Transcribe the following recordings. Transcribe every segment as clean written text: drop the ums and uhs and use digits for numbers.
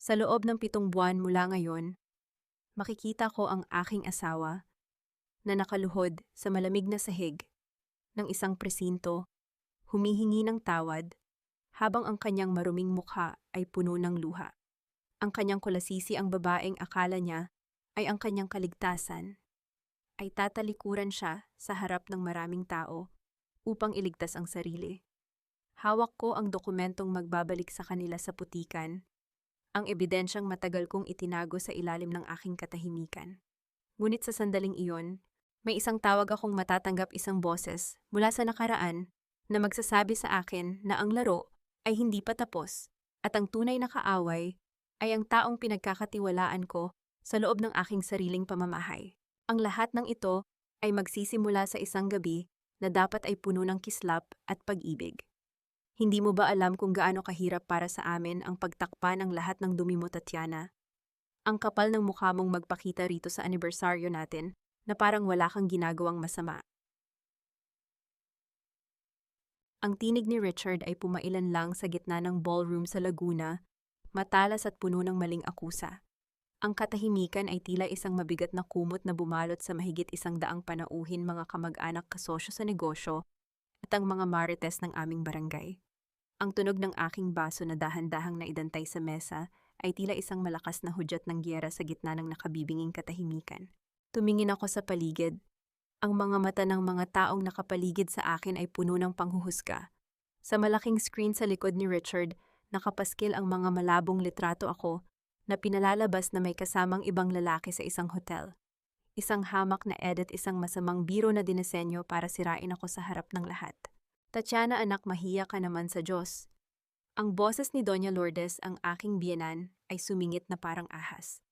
Sa loob ng 7 buwan mula ngayon, makikita ko ang aking asawa na nakaluhod sa malamig na sahig ng isang presinto, humihingi ng tawad habang ang kanyang maruming mukha ay puno ng luha. Ang kanyang kulasisi ang babaeng akala niya ay ang kanyang kaligtasan, ay tatalikuran siya sa harap ng maraming tao upang iligtas ang sarili. Hawak ko ang dokumentong magbabalik sa kanila sa putikan, ang ebidensyang matagal kong itinago sa ilalim ng aking katahimikan. Ngunit sa sandaling iyon, may isang tawag akong matatanggap, isang boses mula sa nakaraan na magsasabi sa akin na ang laro ay hindi pa tapos at ang tunay na kaaway ay ang taong pinagkakatiwalaan ko sa loob ng aking sariling pamamahay. Ang lahat ng ito ay magsisimula sa isang gabi na dapat ay puno ng kislap at pag-ibig. Hindi mo ba alam kung gaano kahirap para sa amin ang pagtakpan ang lahat ng dumi mo, Tatiana? Ang kapal ng mukha mong magpakita rito sa anibersaryo natin na parang wala kang ginagawang masama. Ang tinig ni Richard ay pumailan lang sa gitna ng ballroom sa Laguna, matalas at puno ng maling akusa. Ang katahimikan ay tila isang mabigat na kumot na bumalot sa mahigit 100 panauhin, mga kamag-anak, kasosyo sa negosyo, at ang mga marites ng aming barangay. Ang tunog ng aking baso na dahan-dahang naidantay sa mesa ay tila isang malakas na hudyat ng giyera sa gitna ng nakabibinging katahimikan. Tumingin ako sa paligid. Ang mga mata ng mga taong nakapaligid sa akin ay puno ng panghuhusga. Sa malaking screen sa likod ni Richard, nakapaskil ang mga malabong litrato ako na pinalalabas na may kasamang ibang lalaki sa isang hotel. Isang hamak na edit, isang masamang biro na dinesenyo para sirain ako sa harap ng lahat. Tatiana, anak, mahiya ka naman sa Diyos. Ang boses ni Doña Lourdes, ang aking biyenan, ay sumingit na parang ahas.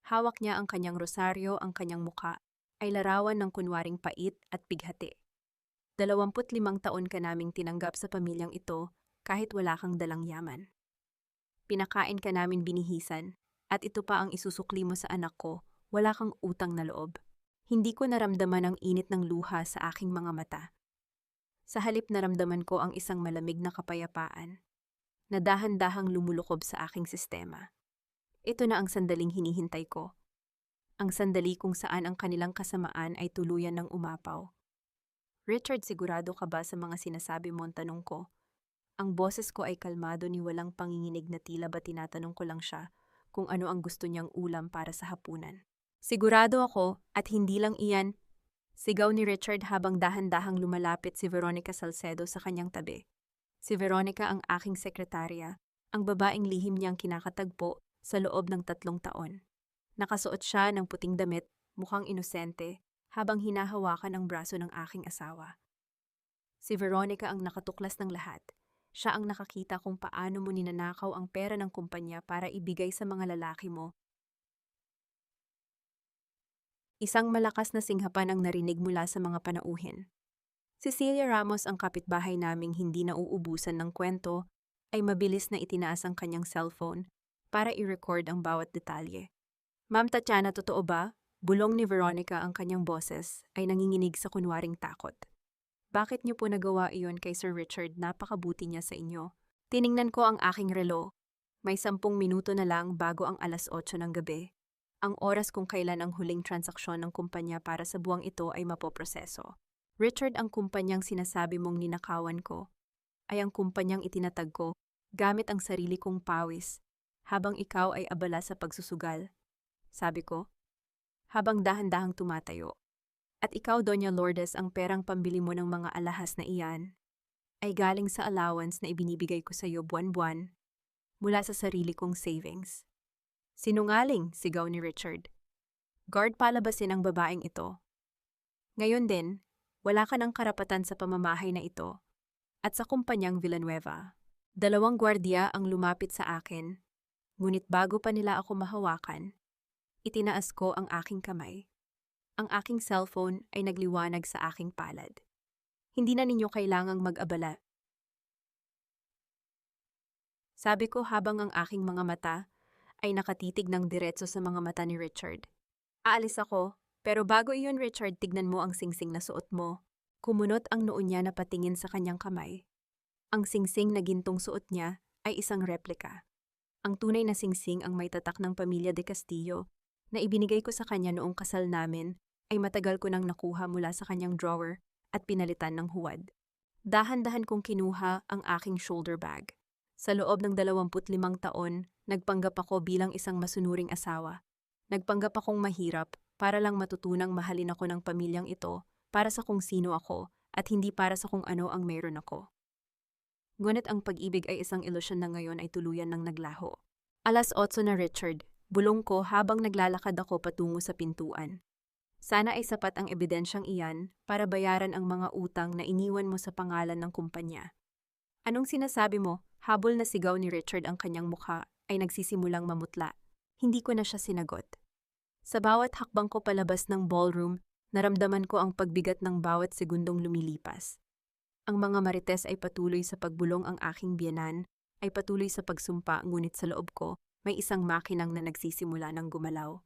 Hawak niya ang kanyang rosaryo, ang kanyang muka ay larawan ng kunwaring pait at bighati. 25 taon ka naming tinanggap sa pamilyang ito kahit wala kang dalang yaman. Pinakain ka namin binihisan, at ito pa ang isusukli mo sa anak ko, wala kang utang na loob. Hindi ko naramdaman ang init ng luha sa aking mga mata. Sa halip naramdaman ko ang isang malamig na kapayapaan na dahan-dahang lumulukob sa aking sistema. Ito na ang sandaling hinihintay ko. Ang sandali kung saan ang kanilang kasamaan ay tuluyan ng umapaw. Richard, sigurado ka ba sa mga sinasabi mo? Tanong ko. Ang boses ko ay kalmado, ni walang panginginig na tila ba tinatanong ko lang siya kung ano ang gusto niyang ulam para sa hapunan. Sigurado ako, at hindi lang iyan, sigaw ni Richard habang dahan-dahang lumalapit si Veronica Salcedo sa kanyang tabi. Si Veronica ang aking sekretarya, ang babaeng lihim niyang kinakatagpo sa loob ng 3 taon. Nakasuot siya ng puting damit, mukhang inosente, habang hinahawakan ang braso ng aking asawa. Si Veronica ang nakatuklas ng lahat. Siya ang nakakita kung paano mo ninanakaw ang pera ng kumpanya para ibigay sa mga lalaki mo. Isang malakas na singhapan ang narinig mula sa mga panauhin. Cecilia Ramos, ang kapitbahay naming hindi nauubusan ng kwento, ay mabilis na itinaas ang kanyang cellphone para i-record ang bawat detalye. Ma'am Tatiana, totoo ba? Bulong ni Veronica, ang kanyang boses ay nanginginig sa kunwaring takot. Bakit niyo po nagawa iyon kay Sir Richard? Napakabuti niya sa inyo. Tiningnan ko ang aking relo. May 10 minuto na lang bago ang 8:00 ng gabi. Ang oras kung kailan ang huling transaksyon ng kumpanya para sa buwang ito ay mapoproseso. Richard, ang kumpanyang sinasabi mong ninakawan ko ay ang kumpanyang itinatag ko gamit ang sarili kong pawis habang ikaw ay abala sa pagsusugal. Sabi ko, habang dahan-dahang tumatayo. At ikaw, Doña Lourdes, ang perang pambili mo ng mga alahas na iyan ay galing sa allowance na ibinibigay ko sa iyo buwan-buwan mula sa sarili kong savings. Sinungaling, sigaw ni Richard. Guard, palabasin ang babaeng ito. Ngayon din, wala ka ng karapatan sa pamamahay na ito at sa kumpanyang Villanueva. 2 gwardiya ang lumapit sa akin, ngunit bago pa nila ako mahawakan, itinaas ko ang aking kamay. Ang aking cellphone ay nagliwanag sa aking palad. Hindi na ninyo kailangang mag-abala. Sabi ko habang ang aking mga mata ay nakatitig ng diretso sa mga mata ni Richard. Aalis ako, pero bago iyon, Richard, tignan mo ang singsing na suot mo. Kumunot ang noo niya na patingin sa kanyang kamay. Ang singsing na gintong suot niya ay isang replika. Ang tunay na singsing ang may tatak ng pamilya de Castillo na ibinigay ko sa kanya noong kasal namin ay matagal ko nang nakuha mula sa kanyang drawer at pinalitan ng huwad. Dahan-dahan kong kinuha ang aking shoulder bag. Sa loob ng 25 taon, nagpanggap ako bilang isang masunuring asawa. Nagpanggap akong mahirap para lang matutunang mahalin ako ng pamilyang ito para sa kung sino ako at hindi para sa kung ano ang meron ako. Ngunit ang pag-ibig ay isang ilusyon na ngayon ay tuluyan ng naglaho. 8:00 na Richard, bulong ko habang naglalakad ako patungo sa pintuan. Sana ay sapat ang ebidensyang iyan para bayaran ang mga utang na iniwan mo sa pangalan ng kumpanya. Anong sinasabi mo? Habol na sigaw ni Richard, ang kanyang mukha ay nagsisimulang mamutla. Hindi ko na siya sinagot. Sa bawat hakbang ko palabas ng ballroom, naramdaman ko ang pagbigat ng bawat segundong lumilipas. Ang mga marites ay patuloy sa pagbulong, ang aking biyenan ay patuloy sa pagsumpa, ngunit sa loob ko may isang makinang na nagsisimula ng gumalaw.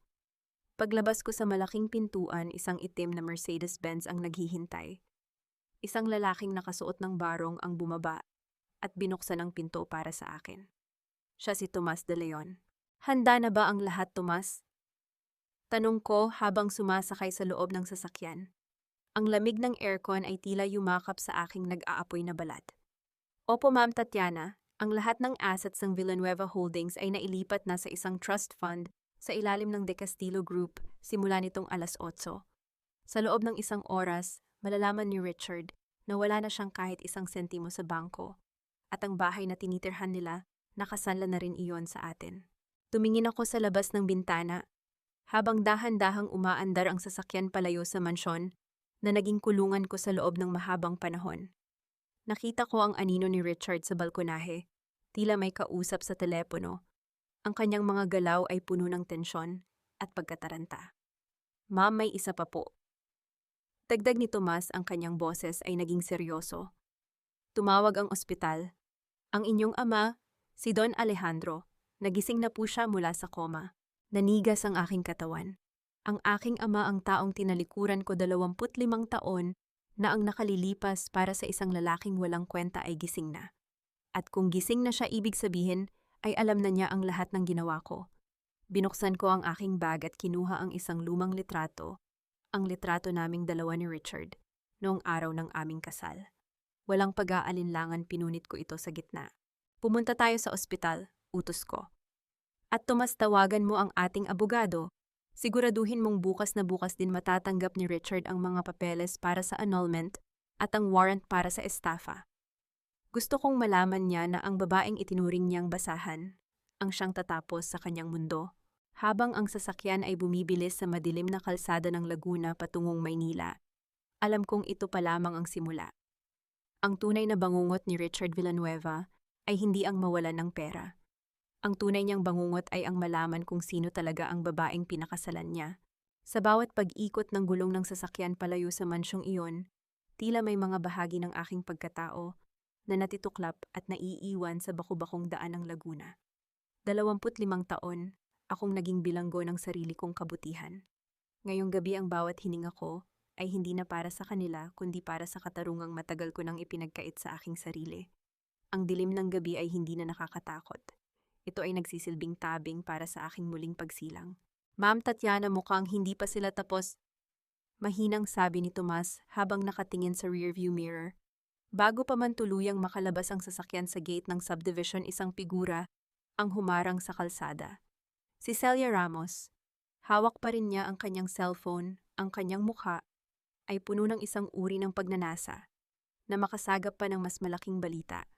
Paglabas ko sa malaking pintuan, isang itim na Mercedes-Benz ang naghihintay. Isang lalaking nakasuot ng barong ang bumaba at binuksan ang pinto para sa akin. Siya si Tomas de Leon. Handa na ba ang lahat, Tomas? Tanong ko habang sumasakay sa loob ng sasakyan. Ang lamig ng aircon ay tila yumakap sa aking nag-aapoy na balat. Opo, Ma'am Tatiana, ang lahat ng assets ng Villanueva Holdings ay nailipat na sa isang trust fund sa ilalim ng De Castillo Group simula nitong 8:00. Sa loob ng isang oras, malalaman ni Richard na wala na siyang kahit isang sentimo sa bangko at ang bahay na tinitirhan nila, nakasanla na rin iyon sa atin. Tumingin ako sa labas ng bintana habang dahan-dahang umaandar ang sasakyan palayo sa mansyon na naging kulungan ko sa loob ng mahabang panahon. Nakita ko ang anino ni Richard sa balkonahe, tila may kausap sa telepono. Ang kanyang mga galaw ay puno ng tensyon at pagkataranta. Ma'am, may isa pa po. Dagdag ni Tomas, ang kanyang boses ay naging seryoso. Tumawag ang ospital. Ang inyong ama, si Don Alejandro, nagising na po siya mula sa koma. Nanigas ang aking katawan. Ang aking ama, ang taong tinalikuran ko 25 taon na ang nakalilipas para sa isang lalaking walang kwenta, ay gising na. At kung gising na siya, ibig sabihin ay alam na niya ang lahat ng ginawa ko. Binuksan ko ang aking bag at kinuha ang isang lumang litrato, ang litrato naming dalawa ni Richard, noong araw ng aming kasal. Walang pag-aalinlangan, pinunit ko ito sa gitna. Pumunta tayo sa ospital, utos ko. At Tomas, tawagan mo ang ating abogado. Siguraduhin mong bukas na bukas din matatanggap ni Richard ang mga papeles para sa annulment at ang warrant para sa estafa. Gusto kong malaman niya na ang babaeng itinuring niyang basahan ang siyang tatapos sa kanyang mundo, habang ang sasakyan ay bumibilis sa madilim na kalsada ng Laguna patungong Maynila. Alam kong ito pa lamang ang simula. Ang tunay na bangungot ni Richard Villanueva ay hindi ang mawalan ng pera. Ang tunay niyang bangungot ay ang malaman kung sino talaga ang babaeng pinakasalan niya. Sa bawat pag-ikot ng gulong ng sasakyan palayo sa mansyong iyon, tila may mga bahagi ng aking pagkatao na natituklap at naiiwan sa baku-bakong daan ng Laguna. 25 taon, akong naging bilanggo ng sarili kong kabutihan. Ngayong gabi, ang bawat hininga ko ay hindi na para sa kanila, kundi para sa katarungang matagal ko nang ipinagkait sa aking sarili. Ang dilim ng gabi ay hindi na nakakatakot. Ito ay nagsisilbing tabing para sa aking muling pagsilang. Ma'am Tatiana, mukhang hindi pa sila tapos. Mahinang sabi ni Tomas habang nakatingin sa rearview mirror. Bago pa man tuluyang makalabas ang sasakyan sa gate ng subdivision, isang figura ang humarang sa kalsada. Si Celia Ramos. Hawak pa rin niya ang kanyang cellphone, ang kanyang mukha ay puno ng isang uri ng pagnanasa na makasagap pa ng mas malaking balita.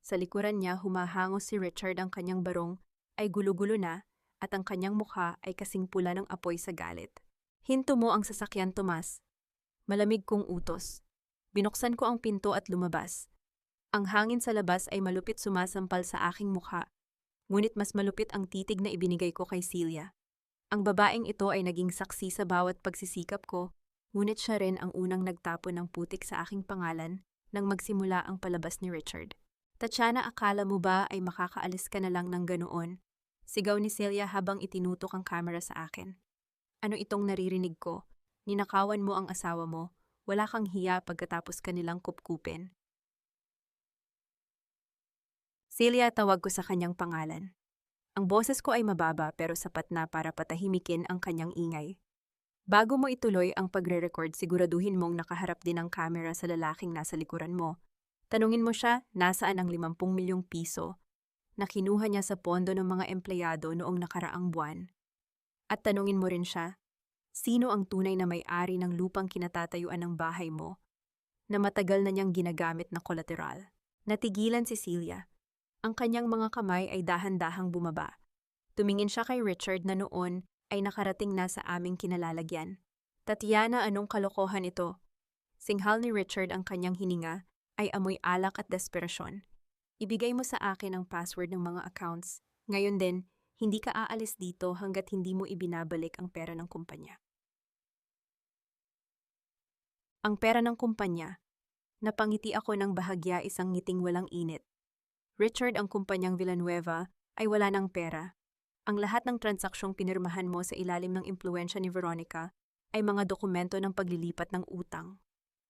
Sa likuran niya, humahangos si Richard, ang kanyang barong ay gulo-gulo na at ang kanyang mukha ay kasing pula ng apoy sa galit. Hinto mo ang sasakyan, Tomas. Malamig kong utos. Binuksan ko ang pinto at lumabas. Ang hangin sa labas ay malupit sumasampal sa aking mukha, ngunit mas malupit ang titig na ibinigay ko kay Celia. Ang babaeng ito ay naging saksi sa bawat pagsisikap ko, ngunit siya rin ang unang nagtapon ng putik sa aking pangalan nang magsimula ang palabas ni Richard. Tatiana, akala mo ba ay makakaalis ka na lang ng ganoon? Sigaw ni Celia habang itinutok ang kamera sa akin. Ano itong naririnig ko? Ninakawan mo ang asawa mo. Wala kang hiya pagkatapos kanilang kupkupin. Celia, tawag ko sa kanyang pangalan. Ang boses ko ay mababa pero sapat na para patahimikin ang kanyang ingay. Bago mo ituloy ang pagre-record, siguraduhin mong nakaharap din ang camera sa lalaking nasa likuran mo. Tanungin mo siya, nasaan ang 50 milyong piso na kinuha niya sa pondo ng mga empleyado noong nakaraang buwan. At tanungin mo rin siya, sino ang tunay na may-ari ng lupang kinatatayuan ng bahay mo na matagal na niyang ginagamit na kolateral. Natigilan si Celia. Ang kanyang mga kamay ay dahan-dahang bumaba. Tumingin siya kay Richard na noon ay nakarating na sa aming kinalalagyan. Tatiana, anong kalokohan ito? Singhal ni Richard, ang kanyang hininga ay amoy alak at desperasyon. Ibigay mo sa akin ang password ng mga accounts. Ngayon din, hindi ka aalis dito hanggat hindi mo ibinabalik ang pera ng kumpanya. Ang pera ng kumpanya. Napangiti ako ng bahagya, isang ngiting walang init. Richard, ang kumpanyang Villanueva ay wala ng pera. Ang lahat ng transaksyong pinirmahan mo sa ilalim ng impluwensya ni Veronica ay mga dokumento ng paglilipat ng utang.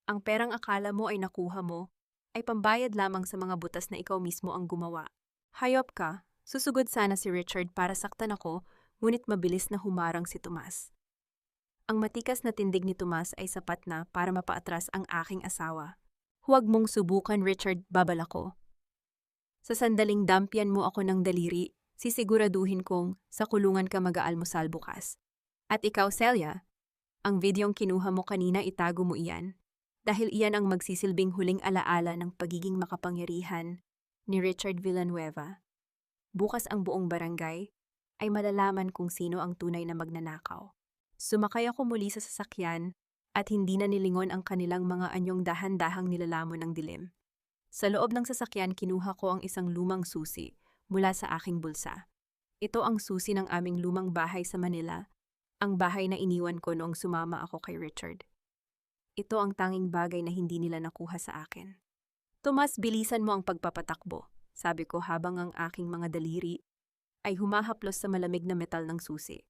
Ang perang akala mo ay nakuha mo ay pambayad lamang sa mga butas na ikaw mismo ang gumawa. Hayop ka, susugod sana si Richard para saktan ako, ngunit mabilis na humarang si Tomas. Ang matikas na tindig ni Tomas ay sapat na para mapaatras ang aking asawa. Huwag mong subukan, Richard, babala ko. Sa sandaling dampyan mo ako ng daliri, sisiguraduhin kong sa kulungan ka mag-aalmusal bukas. At ikaw, Celia, ang videong kinuha mo kanina, itago mo iyan. Dahil iyan ang magsisilbing huling alaala ng pagiging makapangyarihan ni Richard Villanueva. Bukas ang buong barangay ay malalaman kung sino ang tunay na magnanakaw. Sumakay ako muli sa sasakyan at hindi na nilingon ang kanilang mga anyong dahan-dahang nilalamon ng dilim. Sa loob ng sasakyan, kinuha ko ang isang lumang susi mula sa aking bulsa. Ito ang susi ng aming lumang bahay sa Manila, ang bahay na iniwan ko noong sumama ako kay Richard. Ito ang tanging bagay na hindi nila nakuha sa akin. Tomas, bilisan mo ang pagpapatakbo, sabi ko habang ang aking mga daliri ay humahaplos sa malamig na metal ng susi.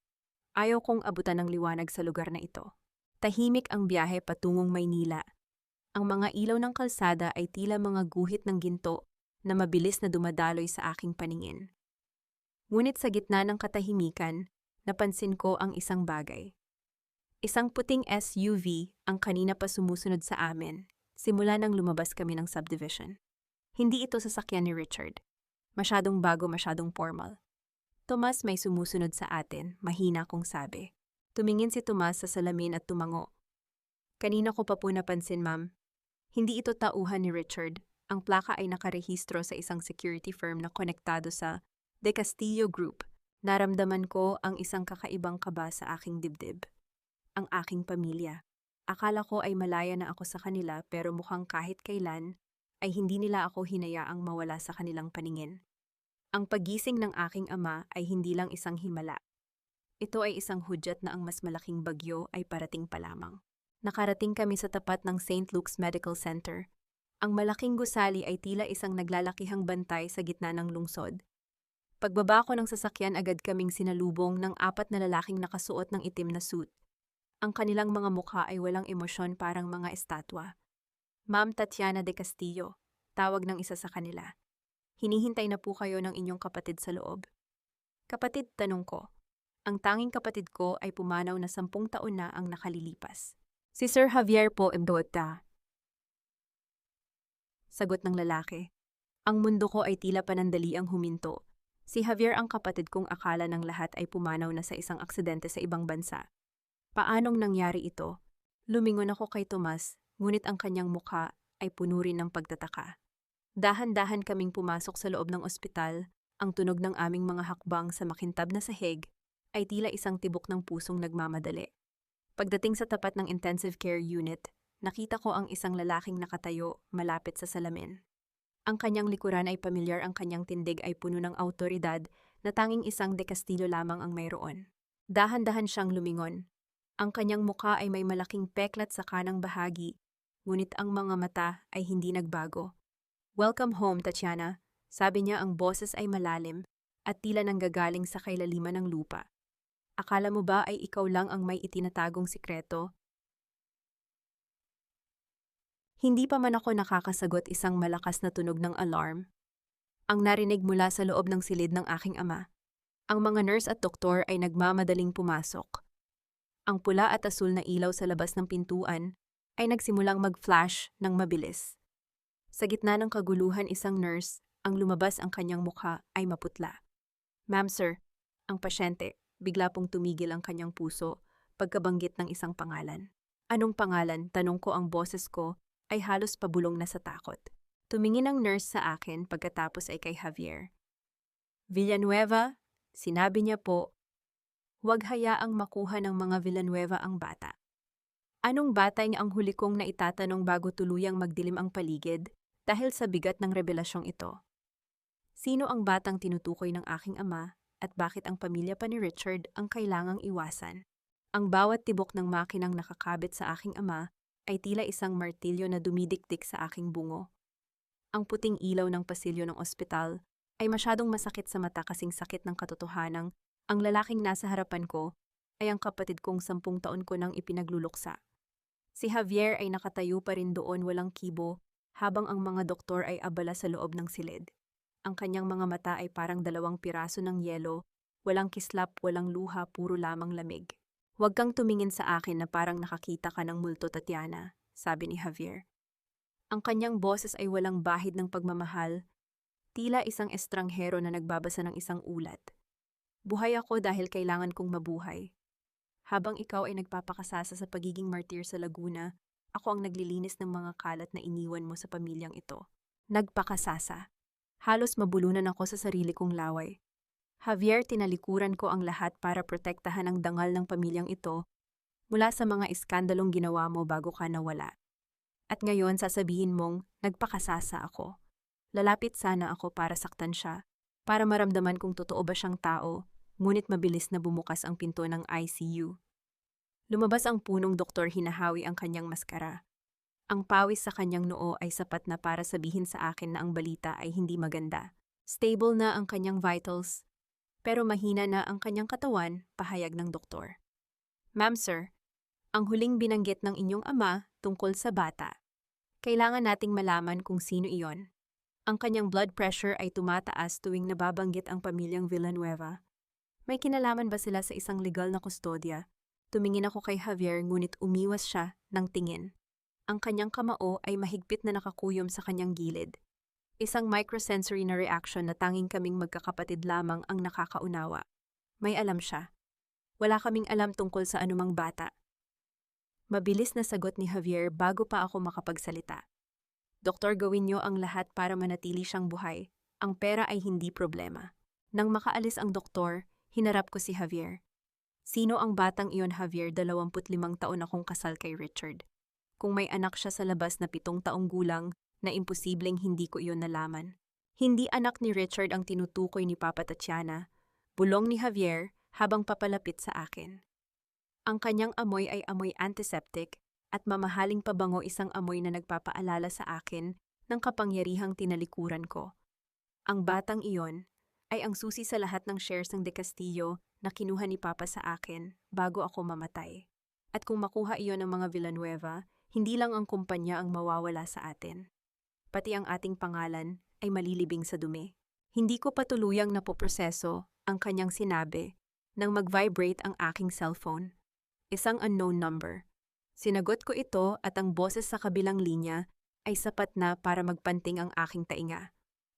Ayaw kong abutan ng liwanag sa lugar na ito. Tahimik ang biyahe patungong Maynila. Ang mga ilaw ng kalsada ay tila mga guhit ng ginto na mabilis na dumadaloy sa aking paningin. Ngunit sa gitna ng katahimikan, napansin ko ang isang bagay. Isang puting SUV ang kanina pa sumusunod sa amin, simula nang lumabas kami ng subdivision. Hindi ito sasakyan ni Richard. Masyadong bago, masyadong formal. Tomas, may sumusunod sa atin, mahina kong sabi. Tumingin si Tomas sa salamin at tumango. Kanina ko pa po napansin, ma'am. Hindi ito tauhan ni Richard. Ang plaka ay nakarehistro sa isang security firm na konektado sa De Castillo Group. Naramdaman ko ang isang kakaibang kaba sa aking dibdib. Ang aking pamilya. Akala ko ay malaya na ako sa kanila, pero mukhang kahit kailan ay hindi nila ako hinayaang mawala sa kanilang paningin. Ang paggising ng aking ama ay hindi lang isang himala. Ito ay isang hudyat na ang mas malaking bagyo ay parating pa lamang. Nakarating kami sa tapat ng St. Luke's Medical Center. Ang malaking gusali ay tila isang naglalakihang bantay sa gitna ng lungsod. Pagbaba ko ng sasakyan, agad kaming sinalubong ng 4 na lalaking nakasuot ng itim na suit. Ang kanilang mga mukha ay walang emosyon, parang mga estatwa. Ma'am Tatiana de Castillo, tawag ng isa sa kanila. Hinihintay na po kayo ng inyong kapatid sa loob. Kapatid, tanong ko. Ang tanging kapatid ko ay pumanaw na 10 taon na ang nakalilipas. Si Sir Javier po, Mbota. Sagot ng lalaki. Ang mundo ko ay tila panandaliang huminto. Si Javier ang kapatid kong akala ng lahat ay pumanaw na sa isang aksidente sa ibang bansa. Paanong nangyari ito? Lumingon ako kay Tomas, ngunit ang kanyang mukha ay puno rin ng pagtataka. Dahan-dahan kaming pumasok sa loob ng ospital, ang tunog ng aming mga hakbang sa makintab na sahig ay tila isang tibok ng pusong nagmamadali. Pagdating sa tapat ng intensive care unit, nakita ko ang isang lalaking nakatayo malapit sa salamin. Ang kanyang likuran ay pamilyar, ang kanyang tindig ay puno ng awtoridad na tanging isang De Castillo lamang ang mayroon. Dahan-dahan siyang lumingon. Ang kanyang mukha ay may malaking peklat sa kanang bahagi, ngunit ang mga mata ay hindi nagbago. Welcome home, Tatiana, sabi niya, ang boses ay malalim at tila nanggagaling sa kailaliman ng lupa. Akala mo ba ay ikaw lang ang may itinatagong sikreto? Hindi pa man ako nakakasagot, isang malakas na tunog ng alarm ang narinig mula sa loob ng silid ng aking ama. Ang mga nurse at doktor ay nagmamadaling pumasok. Ang pula at asul na ilaw sa labas ng pintuan ay nagsimulang mag-flash ng mabilis. Sa gitna ng kaguluhan isang nurse, ang lumabas ang kanyang mukha ay maputla. "Ma'am sir," ang pasyente, bigla pong tumigil ang kanyang puso pagkabanggit ng isang pangalan. "Anong pangalan?" tanong ko, ang boses ko ay halos pabulong na sa takot. Tumingin ang nurse sa akin pagkatapos ay kay Javier. "Villanueva," sinabi niya po. "Huwag hayaang makuha ng mga Villanueva ang bata." Anong bata niya ang huli kong naitatanong bago tuluyang magdilim ang paligid dahil sa bigat ng revelasyong ito. Sino ang batang tinutukoy ng aking ama at bakit ang pamilya pa ni Richard ang kailangang iwasan? Ang bawat tibok ng makinang nakakabit sa aking ama ay tila isang martilyo na dumidikdik sa aking bungo. Ang puting ilaw ng pasilyo ng ospital ay masyadong masakit sa mata kasing sakit ng katotohanang ang lalaking nasa harapan ko ay ang kapatid kong 10 taon ko nang ipinagluluksa. Si Javier ay nakatayo pa rin doon walang kibo habang ang mga doktor ay abala sa loob ng silid. Ang kanyang mga mata ay parang 2 piraso ng yelo, walang kislap, walang luha, puro lamang lamig. "Huwag kang tumingin sa akin na parang nakakita ka ng multo, Tatiana," sabi ni Javier. Ang kanyang boses ay walang bahid ng pagmamahal, tila isang estranghero na nagbabasa ng isang ulat. "Buhay ako dahil kailangan kong mabuhay. Habang ikaw ay nagpapakasasa sa pagiging martir sa Laguna, ako ang naglilinis ng mga kalat na iniwan mo sa pamilyang ito." Nagpakasasa. Halos mabulunan ako sa sarili kong laway. "Javier, tinalikuran ko ang lahat para protektahan ang dangal ng pamilyang ito mula sa mga iskandalong ginawa mo bago ka nawala. At ngayon sasabihin mong nagpakasasa ako. Lalapit sana ako para saktan siya, para maramdaman kung totoo ba siyang tao, ngunit mabilis na bumukas ang pinto ng ICU. Lumabas ang punong doktor, hinahawi ang kanyang maskara. Ang pawis sa kanyang noo ay sapat na para sabihin sa akin na ang balita ay hindi maganda. Stable na ang kanyang vitals, pero mahina na ang kanyang katawan, pahayag ng doktor. "Ma'am sir, ang huling binanggit ng inyong ama tungkol sa bata. Kailangan nating malaman kung sino iyon. Ang kanyang blood pressure ay tumataas tuwing nababanggit ang pamilyang Villanueva. May kinalaman ba sila sa isang legal na kustodya?" Tumingin ako kay Javier ngunit umiwas siya ng tingin. Ang kanyang kamao ay mahigpit na nakakuyom sa kanyang gilid. Isang microsensory na reaction na tanging kaming magkakapatid lamang ang nakakaunawa. May alam siya. Wala kaming alam tungkol sa anumang bata. Mabilis na sagot ni Javier bago pa ako makapagsalita. "Doktor, gawin niyo ang lahat para manatili siyang buhay. Ang pera ay hindi problema." Nang makaalis ang doktor, hinarap ko si Javier. "Sino ang batang iyon, Javier? 25 taon akong kasal kay Richard. Kung may anak siya sa labas na 7 taong gulang, na imposibleng hindi ko iyon nalaman." "Hindi anak ni Richard ang tinutukoy ni Papa Tatiana," bulong ni Javier habang papalapit sa akin. Ang kanyang amoy ay amoy antiseptic at mamahaling pabango, isang amoy na nagpapaalala sa akin ng kapangyarihang tinalikuran ko. Ang batang iyon ay ang susi sa lahat ng shares ng De Castillo na kinuha ni Papa sa akin bago ako mamatay. At kung makuha iyon ng mga Villanueva, hindi lang ang kumpanya ang mawawala sa atin. Pati ang ating pangalan ay malilibing sa dumi. Hindi ko patuluyang napoproseso ang kanyang sinabi nang mag-vibrate ang aking cellphone. Isang unknown number. Sinagot ko ito at ang boses sa kabilang linya ay sapat na para magpanting ang aking tainga.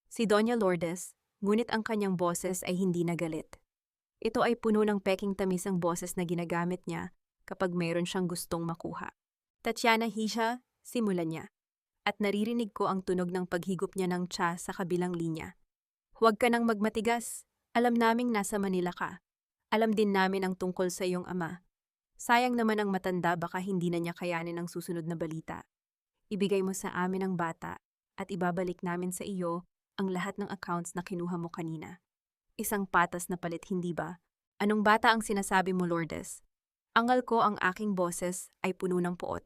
Si Doña Lourdes, ngunit ang kanyang boses ay hindi nagalit. Ito ay puno ng peking tamis ang boses na ginagamit niya kapag mayroon siyang gustong makuha. "Tatiana Hisha," simulan niya. At naririnig ko ang tunog ng paghigop niya ng tsa sa kabilang linya. "Huwag ka nang magmatigas. Alam naming nasa Manila ka. Alam din namin ang tungkol sa iyong ama. Sayang naman ang matanda, baka hindi na niya kayanin ang susunod na balita. Ibigay mo sa amin ang bata at ibabalik namin sa iyo ang lahat ng accounts na kinuha mo kanina." Isang patas na palit, hindi ba? "Anong bata ang sinasabi mo, Lourdes?" Angal ko, ang aking boses ay puno ng puot.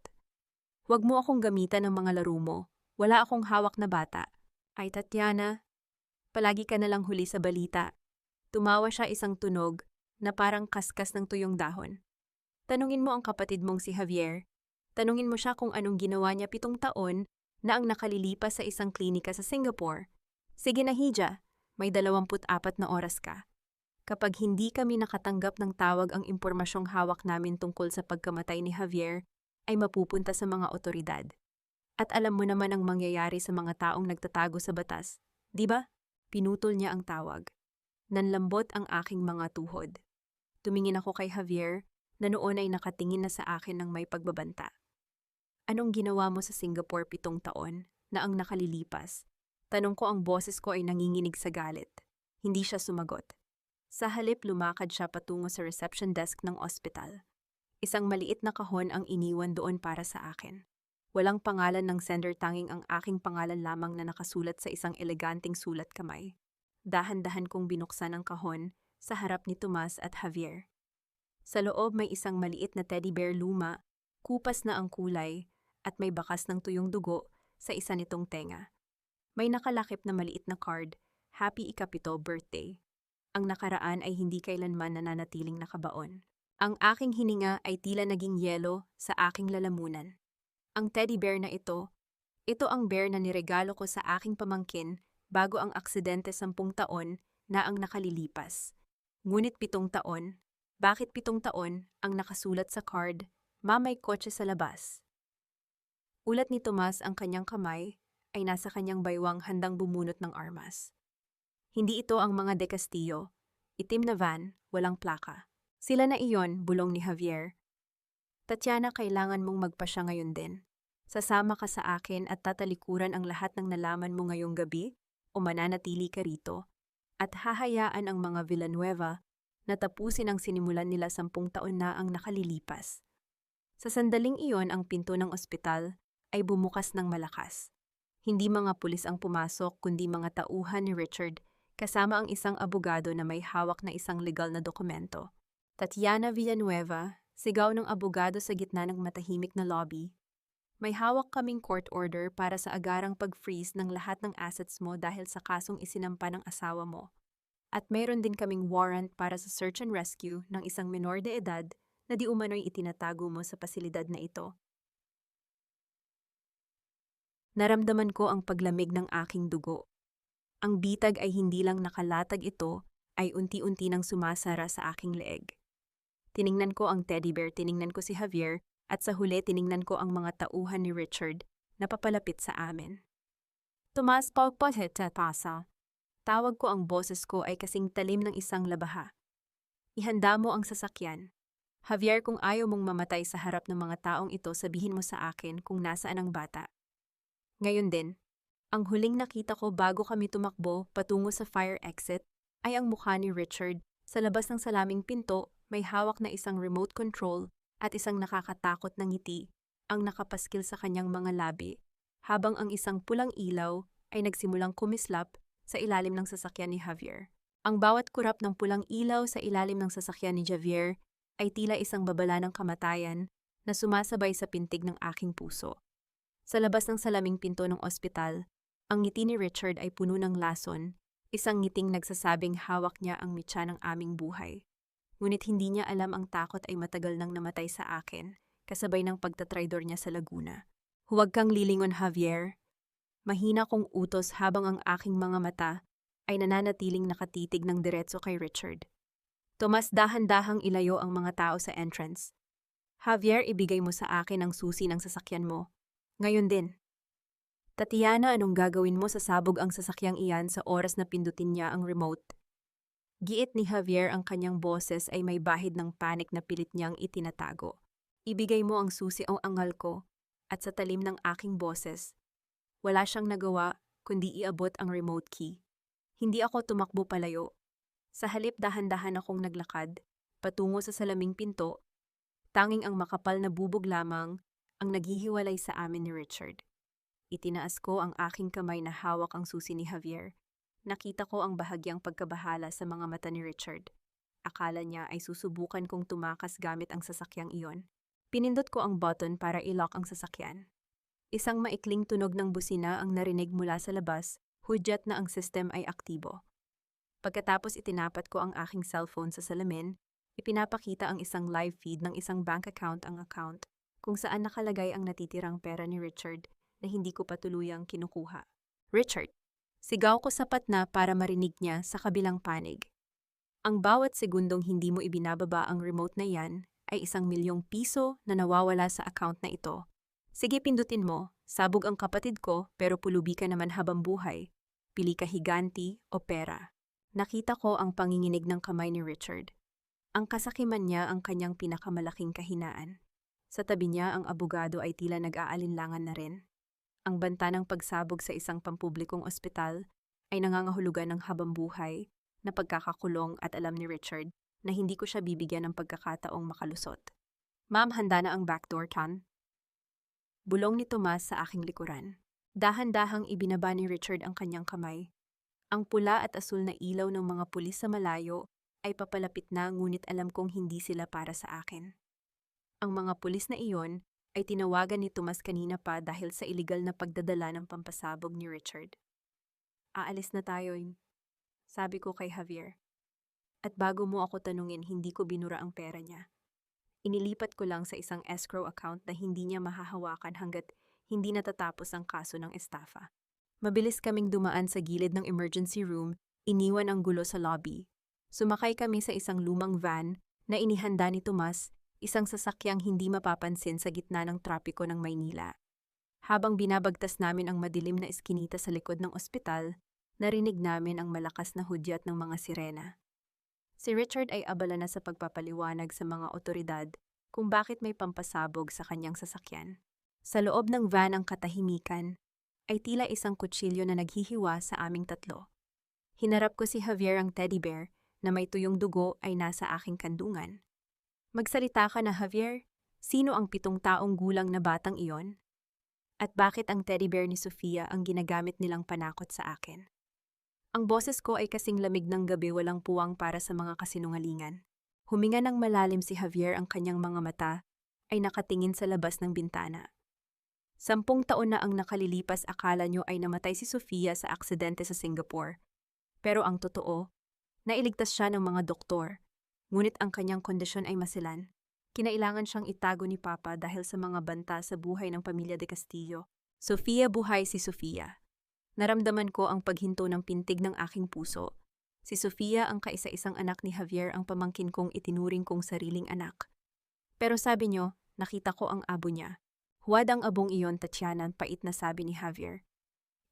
"Huwag mo akong gamitan ng mga laro mo. Wala akong hawak na bata." "Ay Tatiana, palagi ka na lang huli sa balita." Tumawa siya, isang tunog na parang kaskas ng tuyong dahon. "Tanungin mo ang kapatid mong si Javier. Tanungin mo siya kung anong ginawa niya 7 taon na ang nakalilipas sa isang klinika sa Singapore. Sige na, Hija, may 24 na oras ka." Kapag hindi kami nakatanggap ng tawag ang impormasyong hawak namin tungkol sa pagkamatay ni Javier, ay mapupunta sa mga otoridad. At alam mo naman ang mangyayari sa mga taong nagtatago sa batas, di ba? Pinutol niya ang tawag. Nanlambot ang aking mga tuhod. Tumingin ako kay Javier na noon ay nakatingin na sa akin ng may pagbabanta. Anong ginawa mo sa Singapore 7 taon na ang nakalilipas? Tanong ko, ang boses ko ay nanginginig sa galit. Hindi siya sumagot. Sa halip lumakad siya patungo sa reception desk ng ospital. Isang maliit na kahon ang iniwan doon para sa akin. Walang pangalan ng sender, tanging ang aking pangalan lamang na nakasulat sa isang eleganting sulat kamay. Dahan-dahan kong binuksan ang kahon sa harap ni Tomas at Javier. Sa loob may isang maliit na teddy bear, luma, kupas na ang kulay, at may bakas ng tuyong dugo sa isa nitong tenga. May nakalakip na maliit na card, Happy Ikapito Birthday. Ang nakaraan ay hindi kailanman nananatiling nakabaon. Ang aking hininga ay tila naging yelo sa aking lalamunan. Ang teddy bear na ito ang bear na niregalo ko sa aking pamangkin bago ang aksidente 10 taon na ang nakalilipas. Ngunit 7 taon, bakit 7 taon ang nakasulat sa card? May kotse sa labas. Ulat ni Tomas, ang kanyang kamay ay nasa kanyang baywang handang bumunot ng armas. Hindi ito ang mga De Castillo, itim na van, walang plaka. Sila na iyon, bulong ni Javier. Tatiana, kailangan mong magpasya ngayon din. Sasama ka sa akin at tatalikuran ang lahat ng nalaman mo ngayong gabi o mananatili ka rito. At hahayaan ang mga Villanueva na tapusin ang sinimulan nila 10 taon na ang nakalilipas. Sa sandaling iyon, ang pinto ng ospital ay bumukas ng malakas. Hindi mga pulis ang pumasok, kundi mga tauhan ni Richard, kasama ang isang abogado na may hawak na isang legal na dokumento. Tatiana Villanueva, sigaw ng abogado sa gitna ng matahimik na lobby. May hawak kaming court order para sa agarang pag-freeze ng lahat ng assets mo dahil sa kasong isinampa ng asawa mo. At mayroon din kaming warrant para sa search and rescue ng isang menor de edad na di umano'y itinatago mo sa pasilidad na ito. Naramdaman ko ang paglamig ng aking dugo. Ang bitag ay hindi lang nakalatag, ito ay unti-unti nang sumasara sa aking leeg. Tiningnan ko ang teddy bear, tiningnan ko si Javier, at sa huli tiningnan ko ang mga tauhan ni Richard na papalapit sa amin. Tomas, pagpahita pasa. Tawag ko, ang boses ko ay kasing talim ng isang labaha. Ihanda mo ang sasakyan. Javier, kung ayaw mong mamatay sa harap ng mga taong ito, sabihin mo sa akin kung nasaan ang bata. Ngayon din, ang huling nakita ko bago kami tumakbo patungo sa fire exit ay ang mukha ni Richard. Sa labas ng salaming pinto, may hawak na isang remote control at isang nakakatakot na ngiti ang nakapaskil sa kanyang mga labi, habang ang isang pulang ilaw ay nagsimulang kumislap sa ilalim ng sasakyan ni Javier. Ang bawat kurap ng pulang ilaw sa ilalim ng sasakyan ni Javier ay tila isang babala ng kamatayan na sumasabay sa pintig ng aking puso. Sa labas ng salaming pinto ng ospital, ang ngiti ni Richard ay puno ng lason, isang ngiting nagsasabing hawak niya ang mitya ng aming buhay. Ngunit hindi niya alam ang takot ay matagal nang namatay sa akin, kasabay ng pagtatraidor niya sa Laguna. Huwag kang lilingon, Javier. Mahina kong utos habang ang aking mga mata ay nananatiling nakatitig ng diretso kay Richard. Tomas, dahan-dahang ilayo ang mga tao sa entrance. Javier, ibigay mo sa akin ang susi ng sasakyan mo. Ngayon din. Tatiana, anong gagawin mo sa sabog ang sasakyang iyan sa oras na pindutin niya ang remote? Giit ni Javier, ang kanyang boses ay may bahid ng panik na pilit niyang itinatago. Ibigay mo ang susi o angal ko, at sa talim ng aking boses, wala siyang nagawa kundi iabot ang remote key. Hindi ako tumakbo palayo. Sa halip, dahan-dahan akong naglakad, patungo sa salaming pinto, tanging ang makapal na bubog lamang ang naghihiwalay sa amin ni Richard. Itinaas ko ang aking kamay na hawak ang susi ni Javier. Nakita ko ang bahagyang pagkabahala sa mga mata ni Richard. Akala niya ay susubukan kong tumakas gamit ang sasakyang iyon. Pinindot ko ang button para i-lock ang sasakyan. Isang maikling tunog ng busina ang narinig mula sa labas, hudyat na ang system ay aktibo. Pagkatapos itinapat ko ang aking cellphone sa salamin, ipinapakita ang isang live feed ng isang bank account, ang account kung saan nakalagay ang natitirang pera ni Richard na hindi ko pa tuluyang kinukuha. Richard! Sigaw ko sapat na para marinig niya sa kabilang panig. Ang bawat segundong hindi mo ibinababa ang remote na yan ay ₱1,000,000 na nawawala sa account na ito. Sige, pindutin mo. Sabog ang kapatid ko pero pulubi ka naman habang buhay. Pili ka higanti o pera. Nakita ko ang panginginig ng kamay ni Richard. Ang kasakiman niya ang kanyang pinakamalaking kahinaan. Sa tabi niya ang abogado ay tila nag-aalinlangan na rin. Ang banta ng pagsabog sa isang pampublikong ospital ay nangangahulugan ng habambuhay na pagkakakulong at alam ni Richard na hindi ko siya bibigyan ng pagkakataong makalusot. Ma'am, handa na ang backdoor, Tan? Bulong ni Tomas sa aking likuran. Dahan-dahang ibinaba ni Richard ang kanyang kamay. Ang pula at asul na ilaw ng mga pulis sa malayo ay papalapit na, ngunit alam kong hindi sila para sa akin. Ang mga pulis na iyon ay tinawagan ni Tomas kanina pa dahil sa iligal na pagdadala ng pampasabog ni Richard. Aalis na tayo, sabi ko kay Javier. At bago mo ako tanungin, hindi ko binura ang pera niya. Inilipat ko lang sa isang escrow account na hindi niya mahahawakan hanggat hindi natatapos ang kaso ng estafa. Mabilis kaming dumaan sa gilid ng emergency room, iniwan ang gulo sa lobby. Sumakay kami sa isang lumang van na inihanda ni Tomas, isang sasakyang hindi mapapansin sa gitna ng trapiko ng Maynila. Habang binabagtas namin ang madilim na eskinita sa likod ng ospital, narinig namin ang malakas na hudyat ng mga sirena. Si Richard ay abala na sa pagpapaliwanag sa mga otoridad kung bakit may pampasabog sa kanyang sasakyan. Sa loob ng van ang katahimikan ay tila isang kutsilyo na naghihiwa sa aming tatlo. Hinarap ko si Javier, ang teddy bear na may tuyong dugo ay nasa aking kandungan. Magsalita ka na, Javier. Sino ang 7 taong gulang na batang iyon? At bakit ang teddy bear ni Sofia ang ginagamit nilang panakot sa akin? Ang boses ko ay kasing lamig ng gabi, walang puwang para sa mga kasinungalingan. Huminga ng malalim si Javier, ang kanyang mga mata ay nakatingin sa labas ng bintana. 10 taon na ang nakalilipas, akala nyo ay namatay si Sofia sa aksidente sa Singapore. Pero ang totoo, nailigtas siya ng mga doktor. Ngunit ang kanyang kondisyon ay masilan. Kinailangan siyang itago ni Papa dahil sa mga banta sa buhay ng pamilya de Castillo. Sofia, buhay si Sofia. Naramdaman ko ang paghinto ng pintig ng aking puso. Si Sofia ang kaisa-isang anak ni Javier, ang pamangkin kong itinuring kong sariling anak. Pero sabi nyo, nakita ko ang abo niya. Huwad ang abong iyon, Tatiana, pait na sabi ni Javier.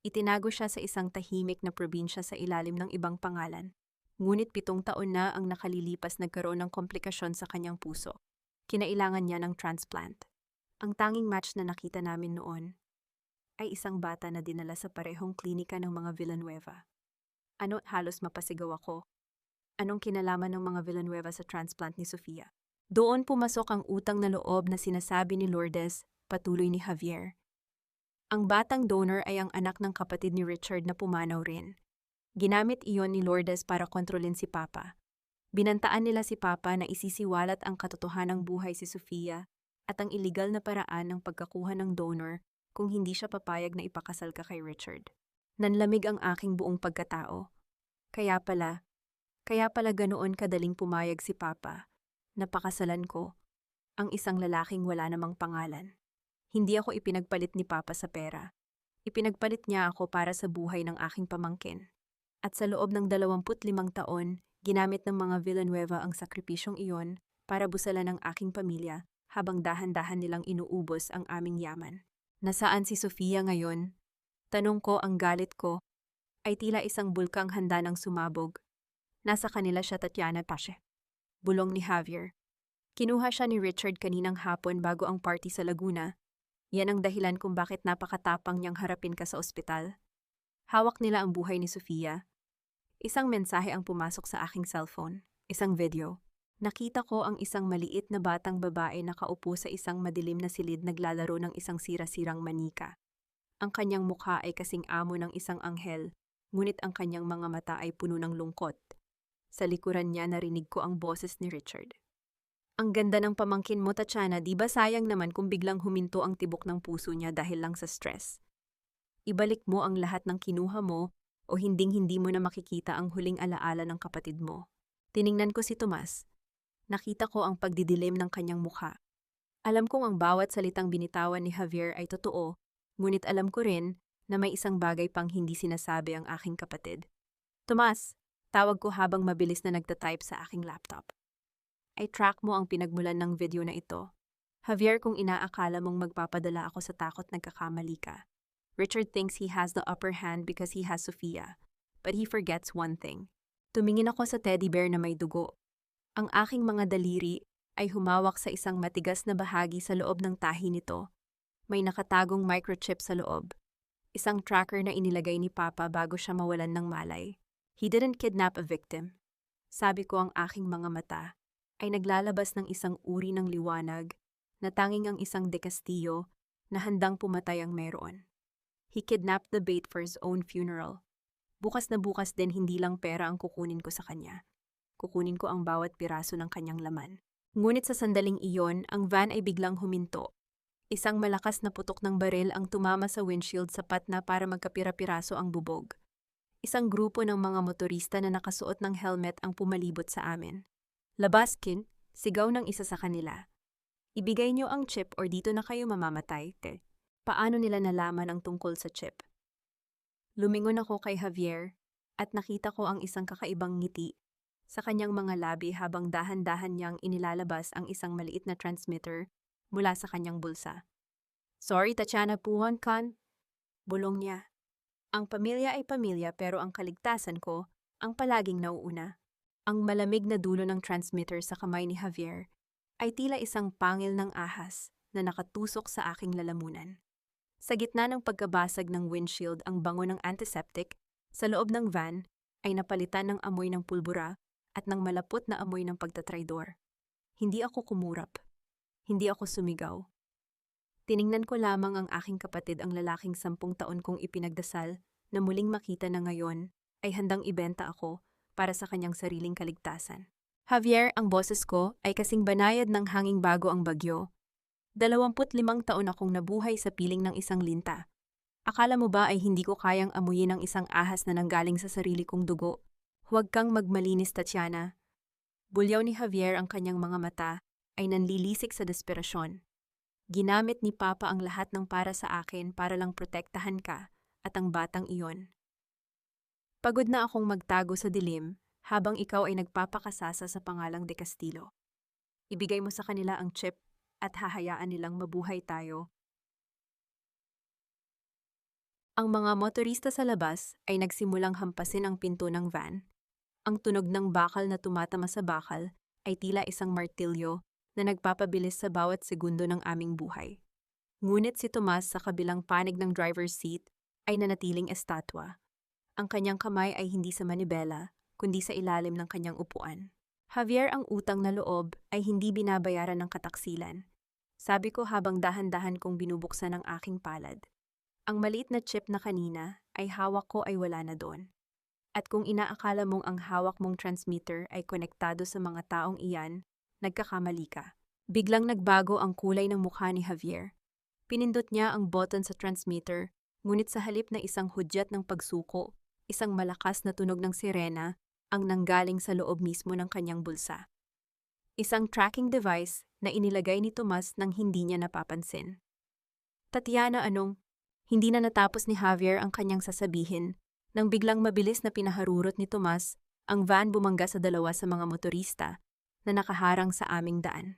Itinago siya sa isang tahimik na probinsya sa ilalim ng ibang pangalan. Ngunit 7 taon na ang nakalilipas, nagkaroon ng komplikasyon sa kanyang puso. Kinailangan niya ng transplant. Ang tanging match na nakita namin noon ay isang bata na dinala sa parehong klinika ng mga Villanueva. Ano, halos mapasigaw ako. Anong kinalaman ng mga Villanueva sa transplant ni Sofia? Doon pumasok ang utang na loob na sinasabi ni Lourdes, patuloy ni Javier. Ang batang donor ay ang anak ng kapatid ni Richard na pumanaw rin. Ginamit iyon ni Lourdes para kontrolin si Papa. Binantaan nila si Papa na isisiwalat ang katotohanang buhay si Sofia at ang iligal na paraan ng pagkakuha ng donor kung hindi siya papayag na ipakasal ka kay Richard. Nanlamig ang aking buong pagkatao. Kaya pala ganoon kadaling pumayag si Papa. Napakasalan ko, ang isang lalaking wala namang pangalan. Hindi ako ipinagpalit ni Papa sa pera. Ipinagpalit niya ako para sa buhay ng aking pamangkin. At sa loob ng 25 taon, ginamit ng mga Villanueva ang sakripisyong iyon para busalan ang aking pamilya habang dahan-dahan nilang inuubos ang aming yaman. Nasaan si Sofia ngayon? Tanong ko, ang galit ko ay tila isang bulkang handa ng sumabog. Nasa kanila siya, Tatiana Pashe. Bulong ni Javier. Kinuha siya ni Richard kaninang hapon bago ang party sa Laguna. Yan ang dahilan kung bakit napakatapang niyang harapin ka sa ospital. Hawak nila ang buhay ni Sofia. Isang mensahe ang pumasok sa aking cellphone. Isang video. Nakita ko ang isang maliit na batang babae nakaupo sa isang madilim na silid, naglalaro ng isang sira-sirang manika. Ang kanyang mukha ay kasing amo ng isang anghel, ngunit ang kanyang mga mata ay puno ng lungkot. Sa likuran niya narinig ko ang boses ni Richard. Ang ganda ng pamangkin mo, Tatiana, di ba sayang naman kung biglang huminto ang tibok ng puso niya dahil lang sa stress? Ibalik mo ang lahat ng kinuha mo o hinding-hindi mo na makikita ang huling alaala ng kapatid mo. Tiningnan ko si Tomas. Nakita ko ang pagdidilim ng kanyang mukha. Alam kong ang bawat salitang binitawan ni Javier ay totoo, ngunit alam ko rin na may isang bagay pang hindi sinasabi ang aking kapatid. Tomas, Tawag ko habang mabilis na nagtatype sa aking laptop. I track mo ang pinagmulan ng video na ito. Javier, kung inaakala mong magpapadala ako sa takot, nagkakamali ka. Richard thinks he has the upper hand because he has Sofia. But he forgets one thing. Tumingin ako sa teddy bear na may dugo. Ang aking mga daliri ay humawak sa isang matigas na bahagi sa loob ng tahi nito. May nakatagong microchip sa loob. Isang tracker na inilagay ni Papa bago siya mawalan ng malay. He didn't kidnap a victim. Sabi ko, ang aking mga mata ay naglalabas ng isang uri ng liwanag na tanging ang isang De Castillo na handang pumatay ang meron. He kidnapped the bait for his own funeral. Bukas na bukas din, hindi lang pera ang kukunin ko sa kanya. Kukunin ko ang bawat piraso ng kanyang laman. Ngunit sa sandaling iyon, ang van ay biglang huminto. Isang malakas na putok ng baril ang tumama sa windshield, sapat na para magkapira-piraso ang bubog. Isang grupo ng mga motorista na nakasuot ng helmet ang pumalibot sa amin. Labas, Kin, sigaw ng isa sa kanila. Ibigay niyo ang chip or dito na kayo mamamatay, te. Paano nila nalaman ang tungkol sa chip? Lumingon ako kay Javier at nakita ko ang isang kakaibang ngiti sa kanyang mga labi habang dahan-dahan niyang inilalabas ang isang maliit na transmitter mula sa kanyang bulsa. Sorry, Tatiana Puhan Khan. Bulong niya. Ang pamilya ay pamilya, pero ang kaligtasan ko ang palaging nauuna. Ang malamig na dulo ng transmitter sa kamay ni Javier ay tila isang pangil ng ahas na nakatusok sa aking lalamunan. Sa gitna ng pagkabasag ng windshield, ang bango ng antiseptic sa loob ng van ay napalitan ng amoy ng pulbura at ng malapot na amoy ng pagtatraidor. Hindi ako kumurap. Hindi ako sumigaw. Tiningnan ko lamang ang aking kapatid, ang lalaking 10 taon kong ipinagdasal na muling makita na ngayon ay handang ibenta ako para sa kanyang sariling kaligtasan. Javier, ang boses ko ay kasing banayad ng hanging bago ang bagyo. 25 taon akong nabuhay sa piling ng isang linta. Akala mo ba ay hindi ko kayang amuyin ang isang ahas na nanggaling sa sarili kong dugo? Huwag kang magmalinis, Tatiana. Bulyaw ni Javier, ang kanyang mga mata ay nanlilisik sa desperasyon. Ginamit ni Papa ang lahat ng para sa akin para lang protektahan ka at ang batang iyon. Pagod na akong magtago sa dilim habang ikaw ay nagpapakasasa sa pangalang De Castillo. Ibigay mo sa kanila ang chip at hahayaan nilang mabuhay tayo. Ang mga motorista sa labas ay nagsimulang hampasin ang pinto ng van. Ang tunog ng bakal na tumatama sa bakal ay tila isang martilyo na nagpapabilis sa bawat segundo ng aming buhay. Ngunit si Tomas sa kabilang panig ng driver's seat ay nanatiling estatwa. Ang kanyang kamay ay hindi sa manibela, kundi sa ilalim ng kanyang upuan. Javier, ang utang na loob ay hindi binabayaran ng kataksilan. Sabi ko habang dahan-dahan kong binubuksan ang aking palad. Ang maliit na chip na kanina ay hawak ko ay wala na doon. At kung inaakala mong ang hawak mong transmitter ay konektado sa mga taong iyan, nagkakamali ka. Biglang nagbago ang kulay ng mukha ni Javier. Pinindot niya ang button sa transmitter, ngunit sa halip na isang hudyat ng pagsuko, isang malakas na tunog ng sirena ang nanggaling sa loob mismo ng kanyang bulsa. Isang tracking device na inilagay ni Tomas nang hindi niya napapansin. Tatiana, anong? Hindi na natapos ni Javier ang kanyang sasabihin nang biglang mabilis na pinaharurot ni Tomas ang van, bumangga sa dalawa sa mga motorista na nakaharang sa aming daan.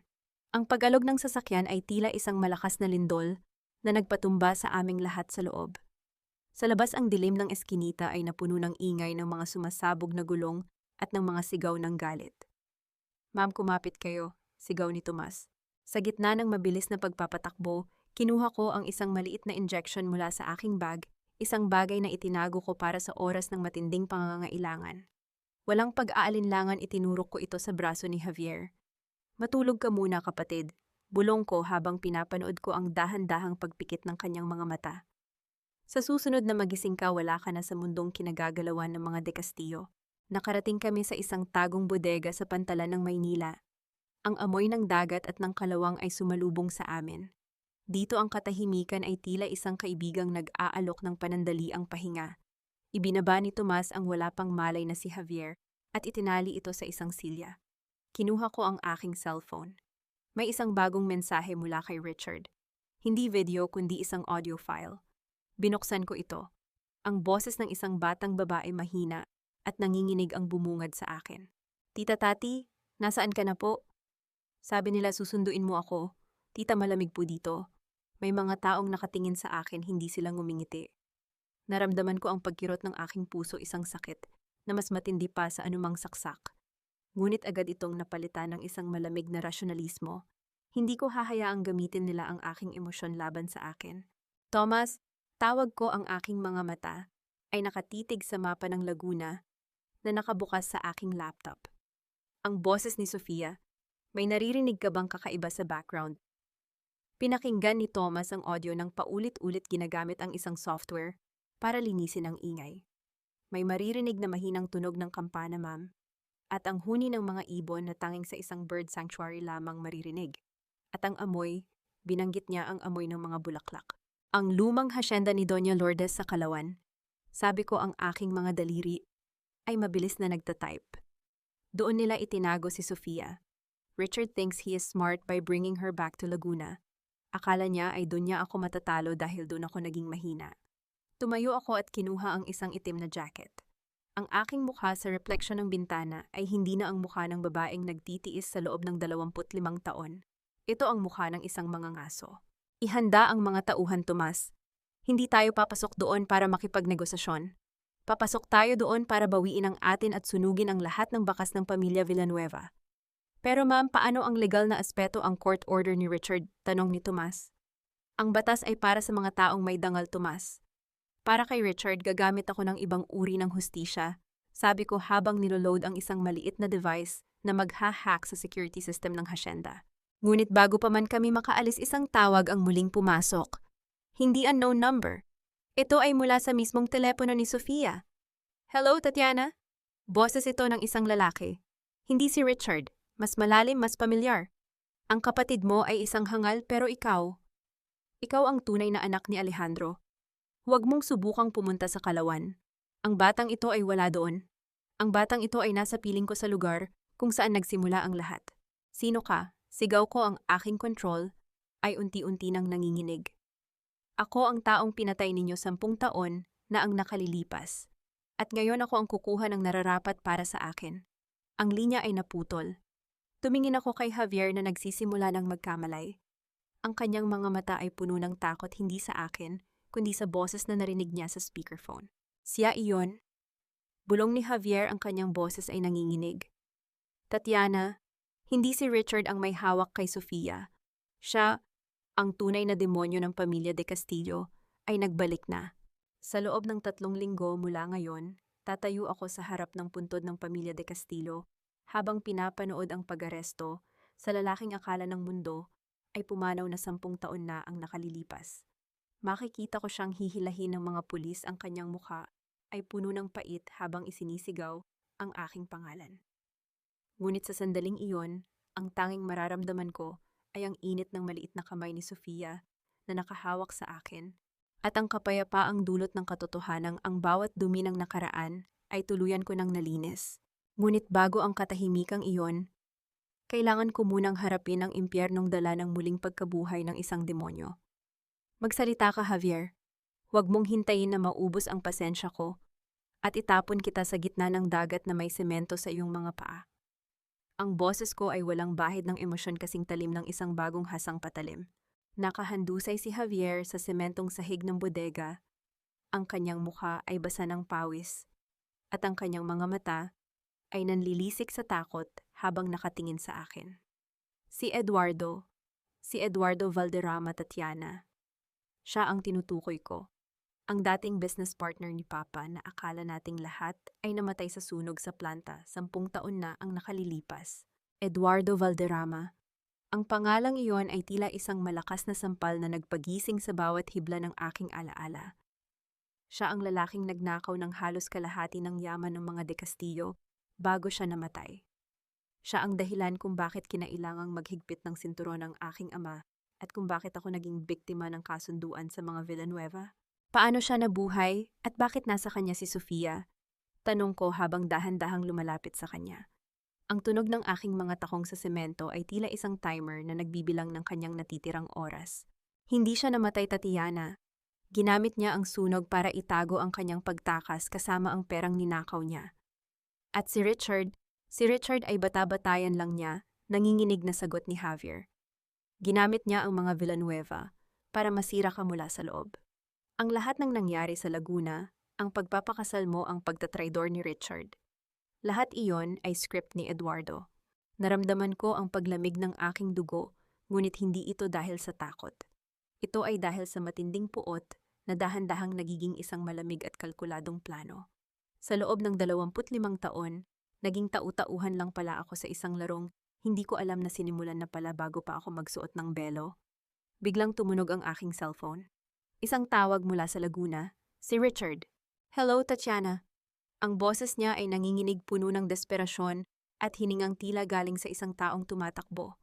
Ang pag-alog ng sasakyan ay tila isang malakas na lindol na nagpatumba sa aming lahat sa loob. Sa labas, ang dilim ng eskinita ay napuno ng ingay ng mga sumasabog na gulong at ng mga sigaw ng galit. Ma'am, kumapit kayo, sigaw ni Tomas. Sa gitna ng mabilis na pagpapatakbo, kinuha ko ang isang maliit na injection mula sa aking bag, isang bagay na itinago ko para sa oras ng matinding pangangailangan. Walang pag-aalinlangan itinurok ko ito sa braso ni Javier. Matulog ka muna, kapatid, bulong ko habang pinapanood ko ang dahan-dahang pagpikit ng kanyang mga mata. Sa susunod na magising ka, wala ka na sa mundong kinagagalawan ng mga De Castillo. Nakarating kami sa isang tagong bodega sa pantalan ng Maynila. Ang amoy ng dagat at ng kalawang ay sumalubong sa amin. Dito ang katahimikan ay tila isang kaibigang nag-aalok ng panandaliang pahinga. Ibinaba ni Tomas ang wala pang malay na si Javier at itinali ito sa isang silya. Kinuha ko ang aking cellphone. May isang bagong mensahe mula kay Richard. Hindi video kundi isang audio file. Binuksan ko ito. Ang boses ng isang batang babae, mahina at nanginginig ang bumungad sa akin. Tita Tati, nasaan ka na po? Sabi nila susunduin mo ako. Tita, malamig po dito. May mga taong nakatingin sa akin, hindi sila ngumingiti. Naramdaman ko ang pagkirot ng aking puso, isang sakit na mas matindi pa sa anumang saksak. Ngunit agad itong napalitan ng isang malamig na rasyonalismo. Hindi ko hahayaang gamitin nila ang aking emosyon laban sa akin. Thomas, tawag ko, ang aking mga mata ay nakatitig sa mapa ng Laguna na nakabukas sa aking laptop. Ang boses ni Sofia, may naririnig ka bang kakaiba sa background? Pinakinggan ni Thomas ang audio ng paulit-ulit ginamit ang isang software para linisin ang ingay. May maririnig na mahinang tunog ng kampana, ma'am, at ang huni ng mga ibon na tanging sa isang bird sanctuary lamang maririnig. At ang amoy, binanggit niya ang amoy ng mga bulaklak. Ang lumang hasyenda ni Doña Lourdes sa Kalawan. Sabi ko, ang aking mga daliri ay mabilis na nagtatype. Doon nila itinago si Sofia. Richard thinks he is smart by bringing her back to Laguna. Akala niya ay doon niya ako matatalo dahil doon ako naging mahina. Tumayo ako at kinuha ang isang itim na jacket. Ang aking mukha sa refleksyon ng bintana ay hindi na ang mukha ng babaeng nagtitiis sa loob ng 25 taon. Ito ang mukha ng isang mangangaso. Ihanda ang mga tauhan, Tomas. Hindi tayo papasok doon para makipagnegosasyon. Papasok tayo doon para bawiin ang atin at sunugin ang lahat ng bakas ng pamilya Villanueva. Pero ma'am, paano ang legal na aspeto ang court order ni Richard? Tanong ni Tomas. Ang batas ay para sa mga taong may dangal, Tomas. Para kay Richard, gagamit ako ng ibang uri ng hustisya. Sabi ko habang niloload ang isang maliit na device na magha-hack sa security system ng hasyenda. Ngunit bago pa man kami makaalis, isang tawag ang muling pumasok. Hindi unknown number. Ito ay mula sa mismong telepono ni Sofia. Hello, Tatiana? Boses ito ng isang lalaki. Hindi si Richard. Mas malalim, mas pamilyar. Ang kapatid mo ay isang hangal, pero ikaw ang tunay na anak ni Alejandro. Huwag mong subukang pumunta sa Kalawan. Ang batang ito ay wala doon. Ang batang ito ay nasa piling ko sa lugar kung saan nagsimula ang lahat. Sino ka? Sigaw ko, ang aking control ay unti-unti nang nanginginig. Ako ang taong pinatay ninyo 10 taon na ang nakalilipas. At ngayon ako ang kukuha ng nararapat para sa akin. Ang linya ay naputol. Tumingin ako kay Javier na nagsisimula ng magkamalay. Ang kanyang mga mata ay puno ng takot, hindi sa akin, kundi sa boses na narinig niya sa speakerphone. Siya iyon. Bulong ni Javier, ang kanyang boses ay nanginginig. Tatiana, hindi si Richard ang may hawak kay Sofia. Siya, ang tunay na demonyo ng pamilya de Castillo, ay nagbalik na. Sa loob ng 3 linggo mula ngayon, tatayo ako sa harap ng puntod ng pamilya de Castillo habang pinapanood ang pag-aresto sa lalaking akala ng mundo ay pumanaw na 10 taon na ang nakalilipas. Makikita ko siyang hihilahin ng mga pulis, ang kanyang mukha ay puno ng pait habang isinisigaw ang aking pangalan. Ngunit sa sandaling iyon, ang tanging mararamdaman ko ay ang init ng maliit na kamay ni Sofia na nakahawak sa akin at ang kapayapaang dulot ng katotohanang ang bawat dumi ng nakaraan ay tuluyan ko nang nalinis. Ngunit bago ang katahimikang iyon, kailangan ko munang harapin ang impyernong dala ng muling pagkabuhay ng isang demonyo. Magsalita ka, Javier. Huwag mong hintayin na maubos ang pasensya ko at itapon kita sa gitna ng dagat na may semento sa iyong mga paa. Ang boses ko ay walang bahid ng emosyon, kasing talim ng isang bagong hasang patalim. Nakahandusay si Javier sa sementong sahig ng bodega. Ang kanyang mukha ay basa ng pawis at ang kanyang mga mata ay nanlilisik sa takot habang nakatingin sa akin. Si Eduardo Valderrama, Tatiana. Siya ang tinutukoy ko. Ang dating business partner ni Papa na akala nating lahat ay namatay sa sunog sa planta, 10 taon na ang nakalilipas. Eduardo Valderrama. Ang pangalang iyon ay tila isang malakas na sampal na nagpagising sa bawat hibla ng aking alaala. Siya ang lalaking nagnakaw ng halos kalahati ng yaman ng mga de Castillo bago siya namatay. Siya ang dahilan kung bakit kinailangang maghigpit ng sinturon ng aking ama at kung bakit ako naging biktima ng kasunduan sa mga Villanueva. Paano siya nabuhay at bakit nasa kanya si Sofia? Tanong ko habang dahan-dahang lumalapit sa kanya. Ang tunog ng aking mga takong sa semento ay tila isang timer na nagbibilang ng kanyang natitirang oras. Hindi siya namatay, Tatiana. Ginamit niya ang sunog para itago ang kanyang pagtakas kasama ang perang ninakaw niya. At si Richard ay bata-batayan lang niya, nanginginig na sagot ni Javier. Ginamit niya ang mga Villanueva para masira ka mula sa loob. Ang lahat ng nangyari sa Laguna, ang pagpapakasal mo ang pagtatraidor ni Richard. Lahat iyon ay script ni Eduardo. Naramdaman ko ang paglamig ng aking dugo, ngunit hindi ito dahil sa takot. Ito ay dahil sa matinding puot na dahan-dahang nagiging isang malamig at kalkuladong plano. Sa loob ng 25 taon, naging tau-tauhan lang pala ako sa isang larong hindi ko alam na sinimulan na pala bago pa ako magsuot ng belo. Biglang tumunog ang aking cellphone. Isang tawag mula sa Laguna, si Richard. "Hello, Tatiana." Ang boses niya ay nanginginig puno ng desperasyon at hiningang tila galing sa isang taong tumatakbo.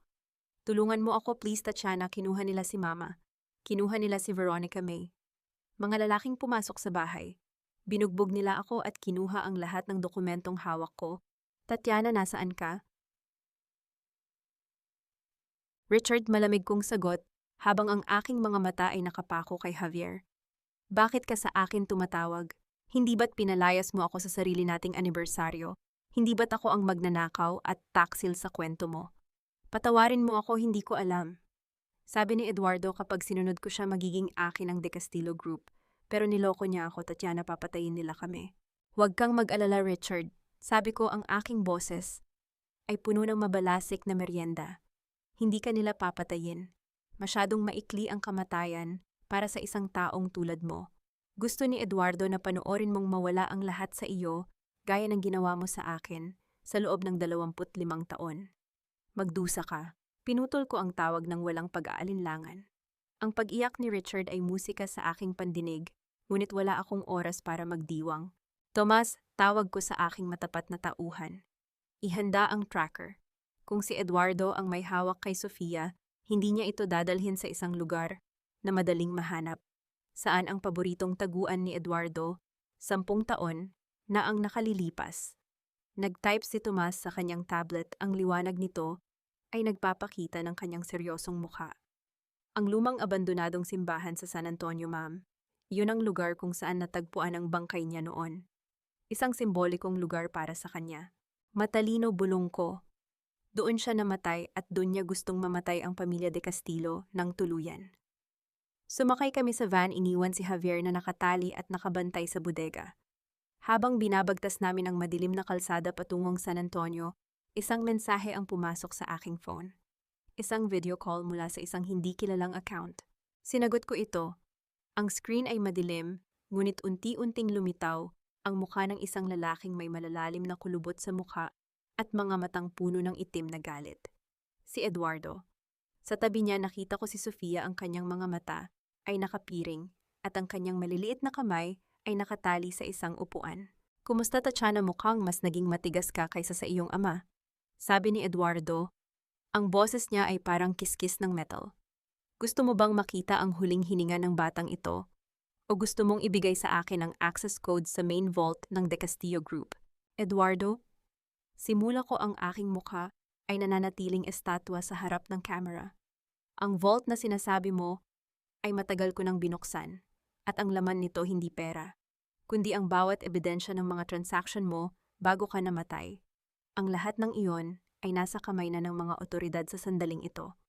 "Tulungan mo ako please, Tatiana, kinuha nila si Mama. Kinuha nila si Veronica May." Mga lalaking pumasok sa bahay. Binugbog nila ako at kinuha ang lahat ng dokumentong hawak ko. "Tatiana, nasaan ka?" Richard, malamig kong sagot habang ang aking mga mata ay nakapako kay Javier. "Bakit ka sa akin tumatawag? Hindi ba't pinalayas mo ako sa sarili nating anibersaryo? Hindi ba't ako ang magnanakaw at taksil sa kwento mo? Patawarin mo ako, hindi ko alam." Sabi ni Eduardo kapag sinunod ko siya magiging akin ang De Castillo Group. Pero niloko niya ako, "Tatiana, papatayin nila kami." "Huwag kang mag-alala, Richard." Sabi ko, ang aking boses ay puno ng mabalasik na merienda. "Hindi ka nila papatayin. Masyadong maikli ang kamatayan para sa isang taong tulad mo. Gusto ni Eduardo na panoorin mong mawala ang lahat sa iyo gaya ng ginawa mo sa akin sa loob ng 25 taon. Magdusa ka." Pinutol ko ang tawag ng walang pag-aalinlangan. Ang pag-iyak ni Richard ay musika sa aking pandinig, ngunit wala akong oras para magdiwang. "Tomas," tawag ko sa aking matapat na tauhan. "Ihanda ang tracker. Kung si Eduardo ang may hawak kay Sofia, hindi niya ito dadalhin sa isang lugar na madaling mahanap." Saan ang paboritong taguan ni Eduardo? 10 taon na ang nakalilipas. Nag-type si Tomas sa kanyang tablet, ang liwanag nito ay nagpapakita ng kanyang seryosong mukha. "Ang lumang abandonadong simbahan sa San Antonio, ma'am. Yun ang lugar kung saan natagpuan ang bangkay niya noon. Isang simbolikong lugar para sa kanya. Matalino, bulong ko. Doon siya namatay at doon niya gustong mamatay ang pamilya de Castillo ng tuluyan." Sumakay kami sa van, iniwan si Javier na nakatali at nakabantay sa bodega. Habang binabagtas namin ang madilim na kalsada patungong San Antonio, isang mensahe ang pumasok sa aking phone. Isang video call mula sa isang hindi kilalang account. Sinagot ko ito. Ang screen ay madilim, ngunit unti-unting lumitaw ang mukha ng isang lalaking may malalalim na kulubot sa mukha at mga matang puno ng itim na galit. Si Eduardo. Sa tabi niya nakita ko si Sofia, ang kanyang mga mata ay nakapiring at ang kanyang maliliit na kamay ay nakatali sa isang upuan. "Kumusta, Tatiana, mukhang mas naging matigas ka kaysa sa iyong ama?" Sabi ni Eduardo. Ang boses niya ay parang kiskis ng metal. "Gusto mo bang makita ang huling hininga ng batang ito? O gusto mong ibigay sa akin ang access code sa main vault ng De Castillo Group?" "Eduardo?" Simula ko, ang aking mukha ay nananatiling estatwa sa harap ng camera. "Ang vault na sinasabi mo ay matagal ko nang binuksan, at ang laman nito hindi pera, kundi ang bawat ebidensya ng mga transaction mo bago ka namatay. Ang lahat ng iyon ay nasa kamay na ng mga otoridad sa sandaling ito."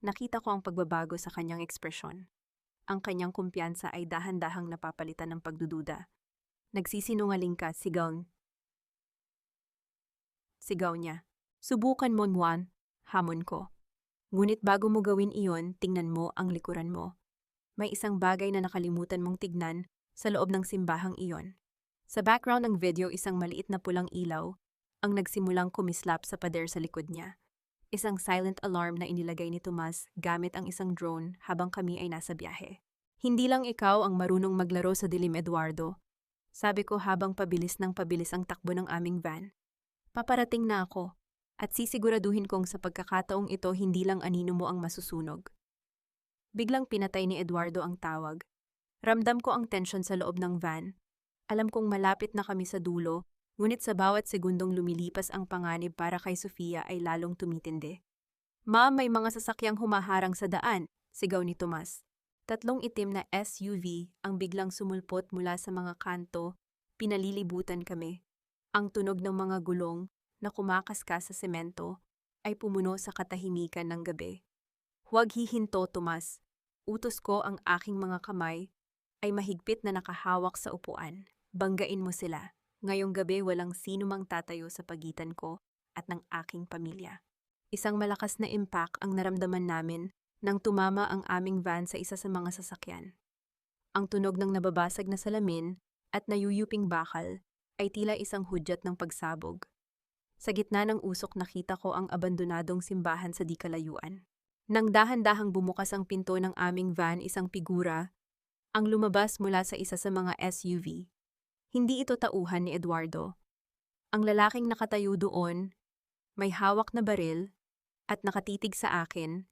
Nakita ko ang pagbabago sa kanyang ekspresyon. Ang kanyang kumpiyansa ay dahan-dahang napapalitan ng pagdududa. "Nagsisinungaling ka, sigaw." Sigaw niya. "Subukan mo, Juan," hamon ko. "Ngunit bago mo gawin iyon, tingnan mo ang likuran mo. May isang bagay na nakalimutan mong tignan sa loob ng simbahang iyon." Sa background ng video, isang maliit na pulang ilaw ang nagsimulang kumislap sa pader sa likod niya. Isang silent alarm na inilagay ni Tomas gamit ang isang drone habang kami ay nasa biyahe. "Hindi lang ikaw ang marunong maglaro sa dilim, Eduardo," sabi ko habang pabilis ng pabilis ang takbo ng aming van. "Paparating na ako at sisiguraduhin kong sa pagkakataong ito hindi lang anino mo ang masusunog." Biglang pinatay ni Eduardo ang tawag. Ramdam ko ang tensyon sa loob ng van. Alam kong malapit na kami sa dulo, ngunit sa bawat segundong lumilipas ang panganib para kay Sofia ay lalong tumitindi. "Ma'am, may mga sasakyang humaharang sa daan," sigaw ni Tomas. 3 itim na SUV ang biglang sumulpot mula sa mga kanto, pinalilibutan kami. Ang tunog ng mga gulong na kumakaskas sa semento ay pumuno sa katahimikan ng gabi. Huwag hihinto, Tomas. Utos ko, ang aking mga kamay ay mahigpit na nakahawak sa upuan. Banggain mo sila. Ngayong gabi walang sino mang tatayo sa pagitan ko at ng aking pamilya. Isang malakas na impact ang naramdaman namin nang tumama ang aming van sa isa sa mga sasakyan. Ang tunog ng nababasag na salamin at nayuyuping bakal ay tila isang hudyat ng pagsabog. Sa gitna ng usok nakita ko ang abandonadong simbahan sa di kalayuan. Nang dahan-dahang bumukas ang pinto ng aming van, isang figura ang lumabas mula sa isa sa mga SUV. Hindi ito tauhan ni Eduardo. Ang lalaking nakatayo doon, may hawak na baril at nakatitig sa akin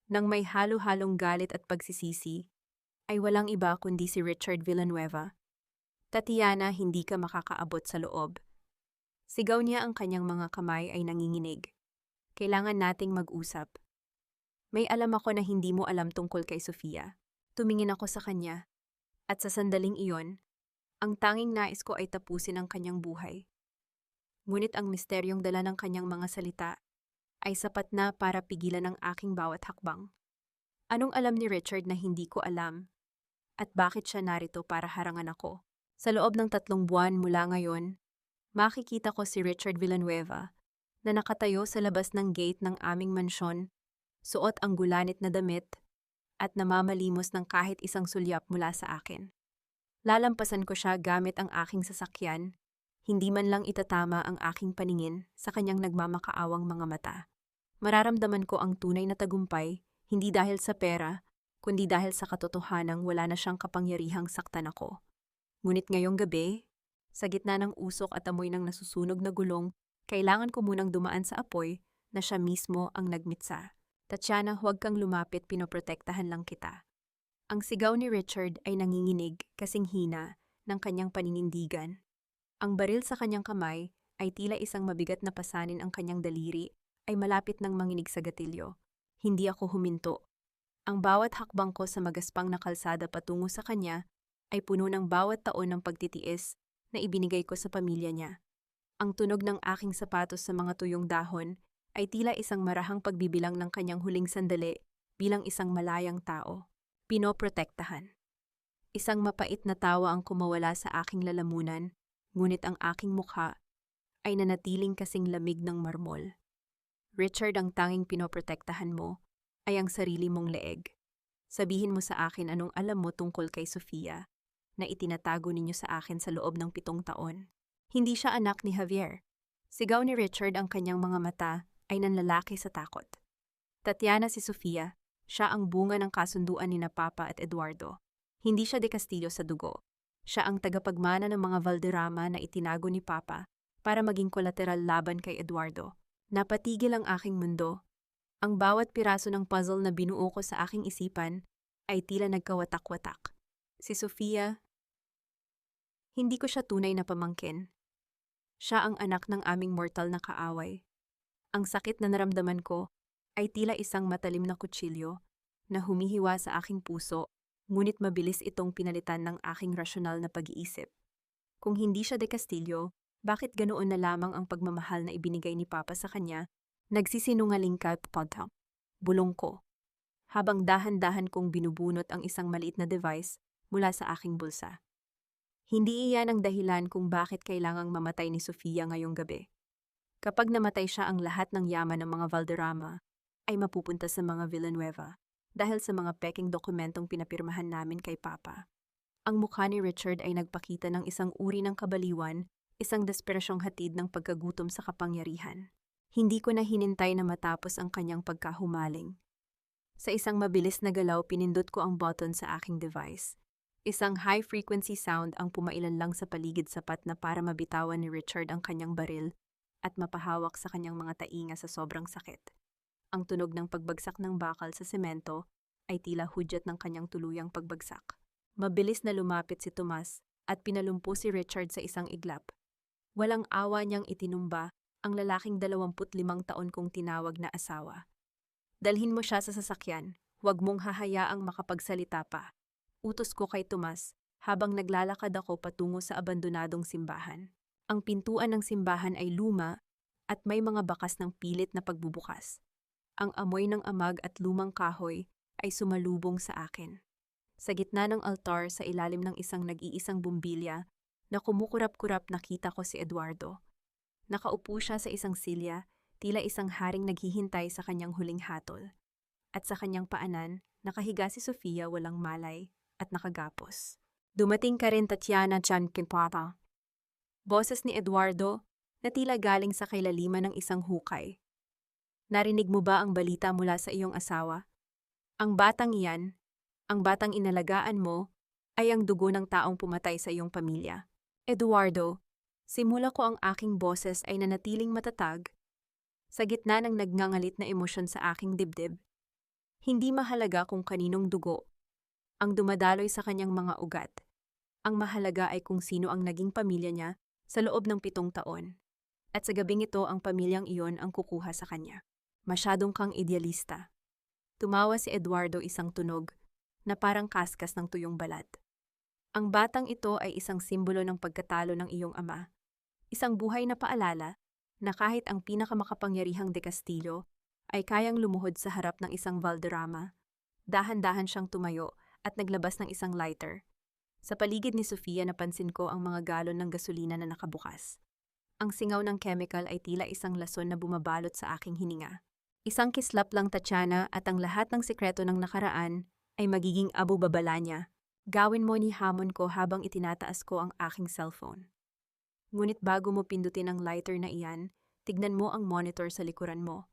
nang may halo-halong galit at pagsisisi, ay walang iba kundi si Richard Villanueva. Tatiana, hindi ka makakaabot sa loob. Sigaw niya, ang kanyang mga kamay ay nanginginig. Kailangan nating mag-usap. May alam ako na hindi mo alam tungkol kay Sofia. Tumingin ako sa kanya. At sa sandaling iyon, ang tanging nais ko ay tapusin ang kanyang buhay. Ngunit ang misteryong dala ng kanyang mga salita ay sapat na para pigilan ang aking bawat hakbang. Anong alam ni Richard na hindi ko alam? At bakit siya narito para harangan ako? Sa loob ng 3 buwan mula ngayon, makikita ko si Richard Villanueva na nakatayo sa labas ng gate ng aming mansyon, suot ang gulanit na damit at namamalimos ng kahit isang sulyap mula sa akin. Lalampasan ko siya gamit ang aking sasakyan, hindi man lang itatama ang aking paningin sa kanyang nagmamakaawang mga mata. Mararamdaman ko ang tunay na tagumpay, hindi dahil sa pera, kundi dahil sa katotohanang wala na siyang kapangyarihang saktan ako. Ngunit ngayong gabi, sa gitna ng usok at amoy ng nasusunog na gulong, kailangan ko munang dumaan sa apoy na siya mismo ang nagmitsa. Tatiana, huwag kang lumapit, pinoprotektahan lang kita. Ang sigaw ni Richard ay nanginginig kasing hina ng kanyang paninindigan. Ang baril sa kanyang kamay ay tila isang mabigat na pasanin, ang kanyang daliri ay malapit ng manginig sa gatilyo. Hindi ako huminto. Ang bawat hakbang ko sa magaspang na kalsada patungo sa kanya ay puno ng bawat taon ng pagtitiis na ibinigay ko sa pamilya niya. Ang tunog ng aking sapatos sa mga tuyong dahon ay tila isang marahang pagbibilang ng kanyang huling sandali bilang isang malayang tao. Pinoprotektahan. Isang mapait na tawa ang kumawala sa aking lalamunan, ngunit ang aking mukha ay nanatiling kasing lamig ng marmol. Richard, ang tanging pinoprotektahan mo ay ang sarili mong leeg. Sabihin mo sa akin anong alam mo tungkol kay Sofia na itinatago ninyo sa akin sa loob ng 7 taon. Hindi siya anak ni Javier. Sigaw ni Richard, ang kanyang mga mata ay nanlalaki sa takot. Tatiana, si Sofia, siya ang bunga ng kasunduan ni na Papa at Eduardo. Hindi siya de Castillo sa dugo. Siya ang tagapagmana ng mga Valderrama na itinago ni Papa para maging kolateral laban kay Eduardo. Napatigil ang aking mundo. Ang bawat piraso ng puzzle na binuo ko sa aking isipan ay tila nagkawatak-watak. Si Sofia, hindi ko siya tunay na pamangkin. Siya ang anak ng aming mortal na kaaway. Ang sakit na naramdaman ko ay tila isang matalim na kutsilyo na humihiwa sa aking puso, ngunit mabilis itong pinalitan ng aking rasyonal na pag-iisip. Kung hindi siya de Castillo, bakit ganoon na lamang ang pagmamahal na ibinigay ni Papa sa kanya? Nagsisinungaling ka, Papa. Bulong ko, habang dahan-dahan kong binubunot ang isang maliit na device mula sa aking bulsa. Hindi iyan ang dahilan kung bakit kailangang mamatay ni Sofia ngayong gabi. Kapag namatay siya, ang lahat ng yaman ng mga Valderrama ay mapupunta sa mga Villanueva dahil sa mga peking dokumentong pinapirmahan namin kay Papa. Ang mukha ni Richard ay nagpakita ng isang uri ng kabaliwan, isang desperasyong hatid ng pagkagutom sa kapangyarihan. Hindi ko na hinintay na matapos ang kanyang pagkahumaling. Sa isang mabilis na galaw, pinindot ko ang button sa aking device. Isang high-frequency sound ang pumailan lang sa paligid, sapat na para mabitawan ni Richard ang kanyang baril at mapahawak sa kanyang mga tainga sa sobrang sakit. Ang tunog ng pagbagsak ng bakal sa semento ay tila hudyat ng kanyang tuluyang pagbagsak. Mabilis na lumapit si Tomas at pinalumpo si Richard sa isang iglap. Walang awa niyang itinumba ang lalaking 25 taon kong tinawag na asawa. Dalhin mo siya sa sasakyan, huwag mong hahayaang makapagsalita pa. Utos ko kay Tomas habang naglalakad ako patungo sa abandonadong simbahan. Ang pintuan ng simbahan ay luma at may mga bakas ng pilit na pagbubukas. Ang amoy ng amag at lumang kahoy ay sumalubong sa akin. Sa gitna ng altar sa ilalim ng isang nag-iisang bumbilya na kumukurap-kurap nakita ko si Eduardo. Nakaupo siya sa isang silya, tila isang haring naghihintay sa kanyang huling hatol. At sa kanyang paanan, nakahiga si Sofia walang malay at nakagapos. Dumating ka rin, Tatiana Chankinpata. Boses ni Eduardo na tila galing sa kailaliman ng isang hukay. Narinig mo ba ang balita mula sa iyong asawa? Ang batang iyan, ang batang inalagaan mo, ay ang dugo ng taong pumatay sa iyong pamilya. Eduardo, simula ko ang aking boses ay nanatiling matatag sa gitna ng nagngangalit na emosyon sa aking dibdib. Hindi mahalaga kung kaninong dugo ang dumadaloy sa kanyang mga ugat. Ang mahalaga ay kung sino ang naging pamilya niya sa loob ng 7 taon. At sa gabing ito ang pamilyang iyon ang kukuha sa kanya. Masyadong kang idealista. Tumawa si Eduardo isang tunog na parang kaskas ng tuyong balat. Ang batang ito ay isang simbolo ng pagkatalo ng iyong ama. Isang buhay na paalala na kahit ang pinakamakapangyarihang de Castillo ay kayang lumuhod sa harap ng isang Valderrama. Dahan-dahan siyang tumayo at naglabas ng isang lighter. Sa paligid ni Sofia napansin ko ang mga galon ng gasolina na nakabukas. Ang singaw ng chemical ay tila isang lason na bumabalot sa aking hininga. Isang kislap lang, Tatiana, at ang lahat ng sikreto ng nakaraan ay magiging abu-babala niya. Gawin mo ni hamon ko habang itinataas ko ang aking cellphone. Ngunit bago mo pindutin ang lighter na iyan, tignan mo ang monitor sa likuran mo.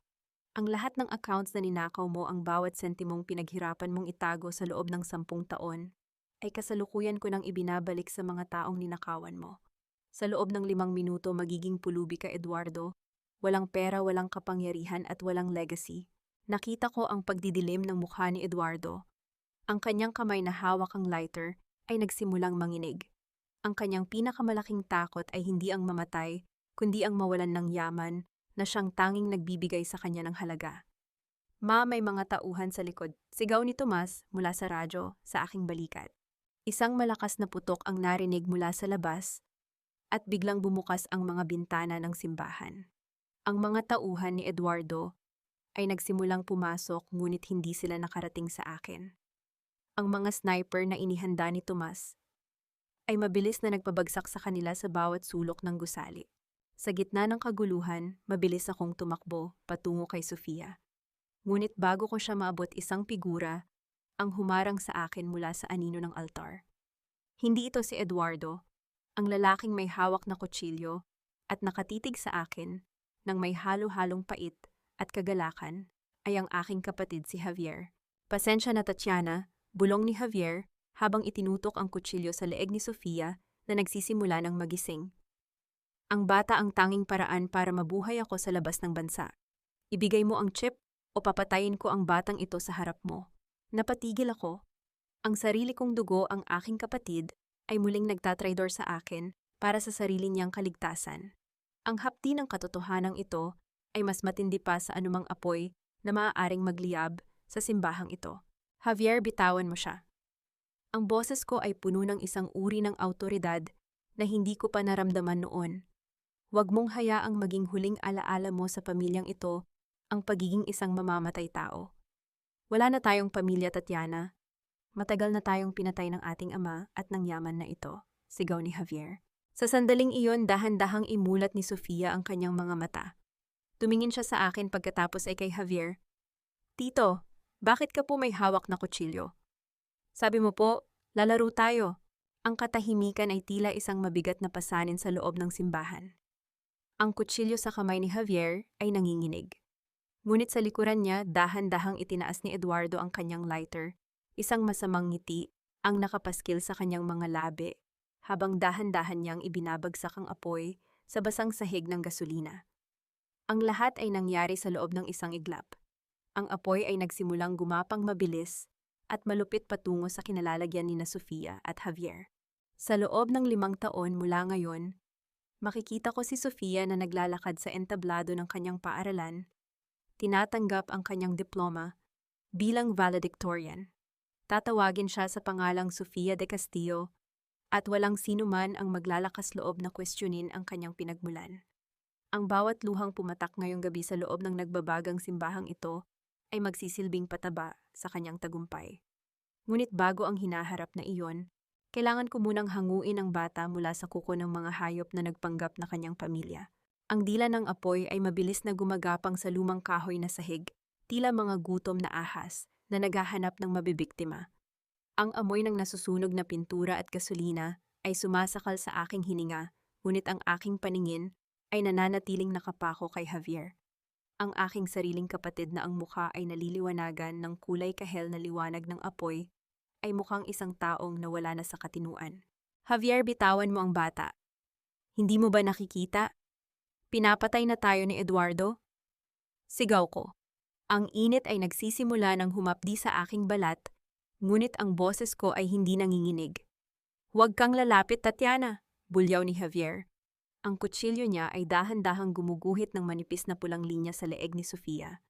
Ang lahat ng accounts na ninakaw mo, ang bawat sentimong pinaghirapan mong itago sa loob ng 10 taon, ay kasalukuyan ko nang ibinabalik sa mga taong ninakawan mo. Sa loob ng 5 minuto magiging pulubi ka, Eduardo. Walang pera, walang kapangyarihan at walang legacy. Nakita ko ang pagdidilim ng mukha ni Eduardo. Ang kanyang kamay na hawak ang lighter ay nagsimulang manginig. Ang kanyang pinakamalaking takot ay hindi ang mamatay, kundi ang mawalan ng yaman na siyang tanging nagbibigay sa kanya ng halaga. Ma, may mga tauhan sa likod. Sigaw ni Tomas mula sa radyo sa aking balikat. Isang malakas na putok ang narinig mula sa labas at biglang bumukas ang mga bintana ng simbahan. Ang mga tauhan ni Eduardo ay nagsimulang pumasok ngunit hindi sila nakarating sa akin. Ang mga sniper na inihanda ni Tomas ay mabilis na nagpabagsak sa kanila sa bawat sulok ng gusali. Sa gitna ng kaguluhan, mabilis akong tumakbo patungo kay Sofia. Ngunit bago ko siya maabot, isang figura ang humarang sa akin mula sa anino ng altar. Hindi ito si Eduardo, ang lalaking may hawak na kutsilyo at nakatitig sa akin nang may halo-halong pait at kagalakan ay ang aking kapatid si Javier. Pasensya na, Tatiana, bulong ni Javier habang itinutok ang kutsilyo sa leeg ni Sofia na nagsisimula ng magising. Ang bata ang tanging paraan para mabuhay ako sa labas ng bansa. Ibigay mo ang chip o papatayin ko ang batang ito sa harap mo. Napatigil ako. Ang sarili kong dugo, ang aking kapatid, ay muling nagtatraidor sa akin para sa sarili niyang kaligtasan. Ang hapdi ng katotohanan ito ay mas matindi pa sa anumang apoy na maaaring magliyab sa simbahang ito. Javier, bitawan mo siya. Ang boses ko ay puno ng isang uri ng awtoridad na hindi ko pa naramdaman noon. Huwag mong hayaang maging huling alaala mo sa pamilyang ito ang pagiging isang mamamatay tao. Wala na tayong pamilya, Tatiana. Matagal na tayong pinatay ng ating ama at ng yaman na ito, sigaw ni Javier. Sa sandaling iyon, dahan-dahang imulat ni Sofia ang kanyang mga mata. Tumingin siya sa akin pagkatapos ay kay Javier. Tito, bakit ka po may hawak na kutsilyo? Sabi mo po, lalaro tayo. Ang katahimikan ay tila isang mabigat na pasanin sa loob ng simbahan. Ang kutsilyo sa kamay ni Javier ay nanginginig. Ngunit sa likuran niya, dahan-dahang itinaas ni Eduardo ang kanyang lighter. Isang masamang ngiti ang nakapaskil sa kanyang mga labi, habang dahan-dahan niyang ibinabagsak ang apoy sa basang sahig ng gasolina. Ang lahat ay nangyari sa loob ng isang iglap. Ang apoy ay nagsimulang gumapang mabilis at malupit patungo sa kinalalagyan ni Sofia at Javier. Sa loob ng 5 taon mula ngayon, makikita ko si Sofia na naglalakad sa entablado ng kanyang paaralan, tinatanggap ang kanyang diploma bilang valedictorian. Tatawagin siya sa pangalang Sofia de Castillo at walang sino man ang maglalakas loob na kwestiyonin ang kanyang pinagmulan. Ang bawat luhang pumatak ngayong gabi sa loob ng nagbabagang simbahang ito ay magsisilbing pataba sa kanyang tagumpay. Ngunit bago ang hinaharap na iyon, kailangan ko munang hanguin ang bata mula sa kuko ng mga hayop na nagpanggap na kanyang pamilya. Ang dila ng apoy ay mabilis na gumagapang sa lumang kahoy na sahig, tila mga gutom na ahas na naghahanap ng mabibiktima. Ang amoy ng nasusunog na pintura at gasolina ay sumasakal sa aking hininga, ngunit ang aking paningin ay nananatiling nakapako kay Javier. Ang aking sariling kapatid na ang mukha ay naliliwanagan ng kulay kahel na liwanag ng apoy ay mukhang isang taong nawala na sa katinuan. Javier, bitawan mo ang bata. Hindi mo ba nakikita? Pinapatay na tayo ni Eduardo? Sigaw ko. Ang init ay nagsisimula ng humapdi sa aking balat, ngunit ang boses ko ay hindi nanginginig. Huwag kang lalapit, Tatiana, bulyaw ni Javier. Ang kutsilyo niya ay dahan-dahang gumuguhit ng manipis na pulang linya sa leeg ni Sofia.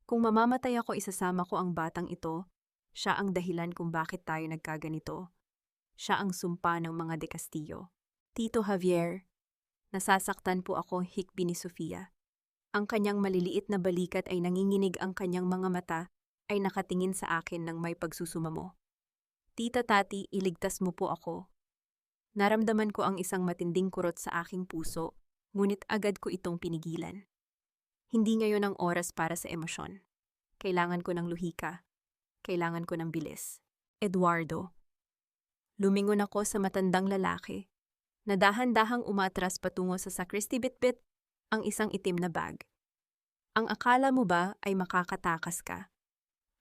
Kung mamamatay ako, isasama ko ang batang ito. Siya ang dahilan kung bakit tayo nagkaganito. Siya ang sumpa ng mga de Castillo. Tito Javier, nasasaktan po ako, hikbi ni Sofia. Ang kanyang maliliit na balikat ay nanginginig, ang kanyang mga mata ay nakatingin sa akin ng may pagsusumamo. Tita Tati, iligtas mo po ako. Naramdaman ko ang isang matinding kurot sa aking puso, ngunit agad ko itong pinigilan. Hindi ngayon ang oras para sa emosyon. Kailangan ko ng luhika. Kailangan ko ng bilis. Eduardo. Lumingon ako sa matandang lalaki na dahan-dahang umatras patungo sa sakristi, bitbit ang isang itim na bag. Ang akala mo ba ay makakatakas ka?